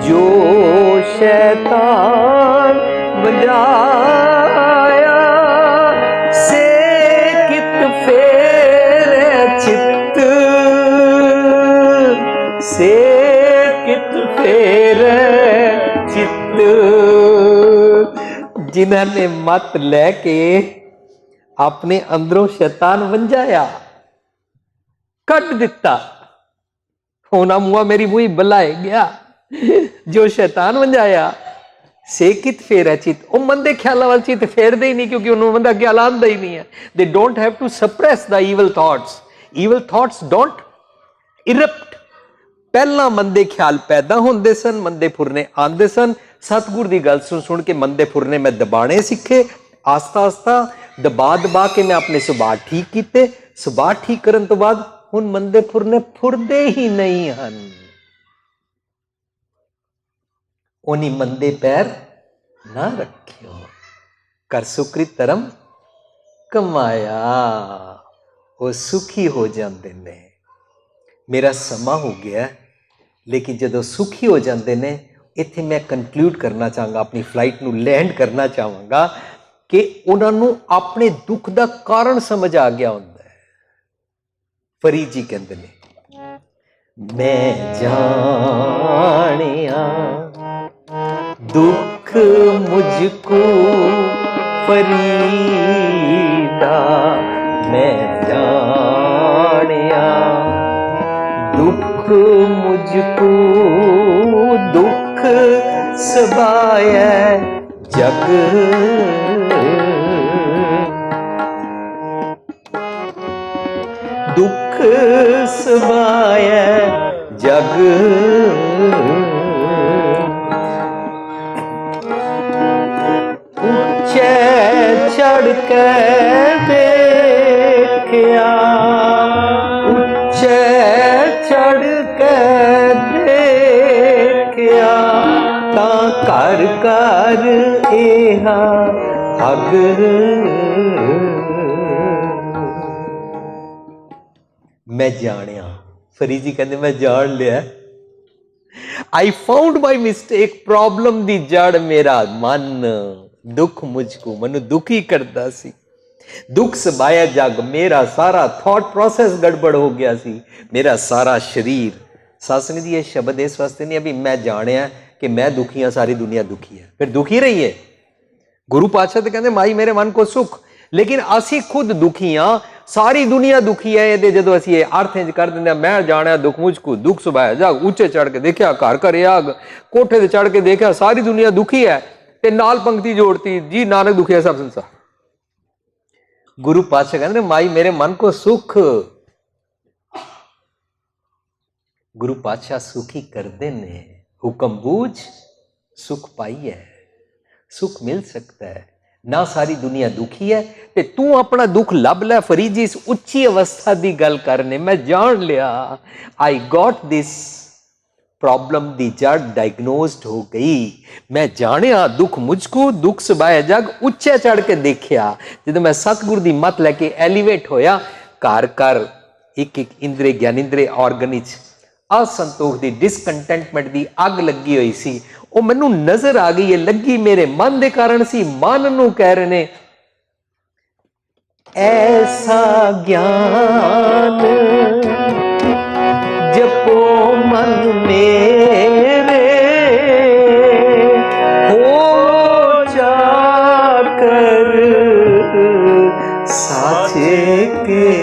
जो शैतान बजाया से कित फेरे चित्त, से कित फेरे चित्त। जिन्होंने मत लेके अपने अंदरों शैतान वंजाया, कट दिता, होना मुआ मेरी मुही बलाए गया। जो शैतान वंजाया से कित फेर चित। वो मंदे ख्यालों वाल चित फेरते ही नहीं, क्योंकि उन्होंने मंदा ख्याल आंदा ही नहीं है। They don't have to suppress the evil thoughts. Evil thoughts don't erupt. पहला मंदे ख्याल पैदा होंदे सन, मंदे फुरने आंदे सन। सतगुर की गल सुन के मंदे फुरने मैं दबाने सीखे। आस्ता आस्ता दबा दबा के मैं अपने सुभाव ठीक किए। सुभाव ठीक करने तो बाद हुण मंदे फुरने फुरदे ही नहीं हैं। ओनी मंदे पैर ना रखियो। कर सुकृत धर्म ਕਮਾਇਆ ਉਹ ਸੁਖੀ ਹੋ ਜਾਂਦੇ ਨੇ। ਮੇਰਾ ਸਮਾਂ ਹੋ ਗਿਆ, ਲੇਕਿਨ ਜਦੋਂ ਸੁਖੀ ਹੋ ਜਾਂਦੇ ਨੇ, ਇੱਥੇ ਮੈਂ ਕਨਕਲੂਡ ਕਰਨਾ ਚਾਹਾਂਗਾ, ਆਪਣੀ ਫਲਾਈਟ ਨੂੰ ਲੈਂਡ ਕਰਨਾ ਚਾਹਾਂਗਾ ਕਿ ਉਹਨਾਂ ਨੂੰ ਆਪਣੇ ਦੁੱਖ ਦਾ ਕਾਰਨ ਸਮਝ ਆ ਗਿਆ ਹੁੰਦਾ ਹੈ। ਫਰੀਦ ਜੀ ਕਹਿੰਦੇ ਨੇ, ਮੈਂ ਜਾਣਿਆ ਦੁੱਖ ਮੁਝਕੋ ਫਰੀਦਾ, ਮੈਂ ਜਾਣਿਆ ਦੁੱਖ ਮੁਝਕੋ, ਦੁੱਖ ਸਬਾਇ ਜਗ, ਦੁੱਖ ਸਬਾਇ ਜਗ, ਉੱਚੇ ਚੜ ਕੇ ਦੇਖਿਆ, ਉੱਚੇ ਚੜ ਕੇ ਦੇਖਿਆ, ਤਾਂ ਘਰ ਘਰ ਇਹਾ ਅਗ। ਮੈਂ ਜਾਣਿਆ, ਫਰੀਦ ਜੀ ਕਹਿੰਦੇ ਮੈਂ ਜਾਣ ਲਿਆ। I found my mistake, problem ਦੀ ਜੜ ਮੇਰਾ ਮਨ, ਦੁੱਖ ਮੁਝਕੋ, ਮੈਨੂੰ ਦੁਖੀ ਕਰਦਾ ਸੀ। ਦੁੱਖ ਸਬਾਇਆ ਜਗ, ਮੇਰਾ ਸਾਰਾ ਥਾਟ ਪ੍ਰੋਸੈਸ ਗੜਬੜ ਹੋ ਗਿਆ ਸੀ, ਮੇਰਾ ਸਾਰਾ ਸਰੀਰ। ਸਤਸੰਗ ਜੀ ਇਹ ਸ਼ਬਦ ਇਸ ਵਾਸਤੇ ਨਹੀਂ ਹੈ ਵੀ ਮੈਂ ਜਾਣਿਆ ਕਿ ਮੈਂ ਦੁਖੀ ਹਾਂ, ਸਾਰੀ ਦੁਨੀਆ ਦੁਖੀ ਹੈ, ਫਿਰ ਦੁਖੀ ਰਹੀਏ। ਗੁਰੂ ਪਾਤਸ਼ਾਹ ਤੇ ਕਹਿੰਦੇ ਮਾਈ ਮੇਰੇ ਮਨ ਕੋ ਸੁਖ, ਲੇਕਿਨ ਅਸੀਂ ਖੁਦ ਦੁਖੀ ਹਾਂ, ਸਾਰੀ ਦੁਨੀਆ ਦੁਖੀ ਹੈ। ਇਹਦੇ ਜਦੋਂ ਅਸੀਂ ਇਹ ਅਰਥ ਇੰਜ ਕਰ ਦਿੰਦੇ ਹਾਂ, ਮੈਂ ਜਾਣਿਆ ਦੁੱਖ ਮੁਝਕੋ, ਦੁੱਖ ਸੁਭਾਇਆ ਜਗ, ਉੱਚੇ ਚੜ ਕੇ ਦੇਖਿਆ ਘਰ ਘਰ ਆਗ, ਕੋਠੇ ਤੇ ਚੜ ਕੇ ਦੇਖਿਆ ਸਾਰੀ ਦੁਨੀਆ ਦੁਖੀ ਹੈ, ਤੇ ਨਾਲ ਪੰਕਤੀ ਜੋੜਤੀ, ਜੀ ਨਾਨਕ ਦੁਖੀ ਸਭ ਸੰਸਾਰ। ਗੁਰੂ ਪਾਤਸ਼ਾਹ ਕਹਿੰਦੇ ਮਾਈ ਮੇਰੇ ਮਨ ਕੋ ਸੁਖ, ਗੁਰੂ ਪਾਤਸ਼ਾਹ ਸੁਖੀ ਕਰਦੇ ਨੇ। ਹੁਕਮ ਬੂਝ ਸੁਖ ਪਾਈ ਹੈ, ਸੁਖ ਮਿਲ ਸਕਦਾ ਹੈ, ਨਾ ਸਾਰੀ ਦੁਨੀਆ ਦੁਖੀ ਹੈ, ਤੇ ਤੂੰ ਆਪਣਾ ਦੁੱਖ ਲੱਭ ਲੈ। ਫਰੀਦ ਜੀ ਇਸ ਉੱਚੀ ਅਵਸਥਾ ਦੀ ਗੱਲ ਕਰਨੇ, ਮੈਂ ਜਾਣ ਲਿਆ, ਆਈ ਗॉट ਦਿਸ ਪ੍ਰੋਬਲਮ ਦੀ ਜੜ ਡਾਇਗਨੋਸਡ ਹੋ ਗਈ। ਮੈਂ ਜਾਣਿਆ ਦੁੱਖ ਮੁਝਕੋ, ਦੁੱਖ ਸੁਭਾਇਆ ਜਗ, ਉੱਚੇ ਚੜ ਕੇ ਦੇਖਿਆ। ਜਦੋਂ ਮੈਂ ਸਤਿਗੁਰ ਦੀ ਮੱਤ ਲੈ ਕੇ ਐਲੀਵੇਟ ਹੋਇਆ, ਘਰ ਘਰ ਇੱਕ ਇੱਕ ਇੰਦਰੀ ਗਿਆਨਿੰਦਰੀ ਆਰਗਨ ਵਿੱਚ ਅਸੰਤੋਖ ਦੀ, ਡਿਸਕੰਟੈਂਟਮੈਂਟ ਦੀ ਅੱਗ ਲੱਗੀ ਹੋਈ ਸੀ। ਉਹ ਮੈਨੂੰ ਨਜ਼ਰ ਆ ਗਈ, ਇਹ ਲੱਗੀ ਮੇਰੇ ਮਨ ਦੇ ਕਾਰਨ ਸੀ। ਮਨ ਨੂੰ ਕਹਿ ਰਹੇ ਨੇ ਐਸਾ ਗਿਆਨ ਜਪੋ ਮਨ ਮੇਰੇ, ਹੋ ਜਾ ਕਰ ਸਾਚੇ ਕੇ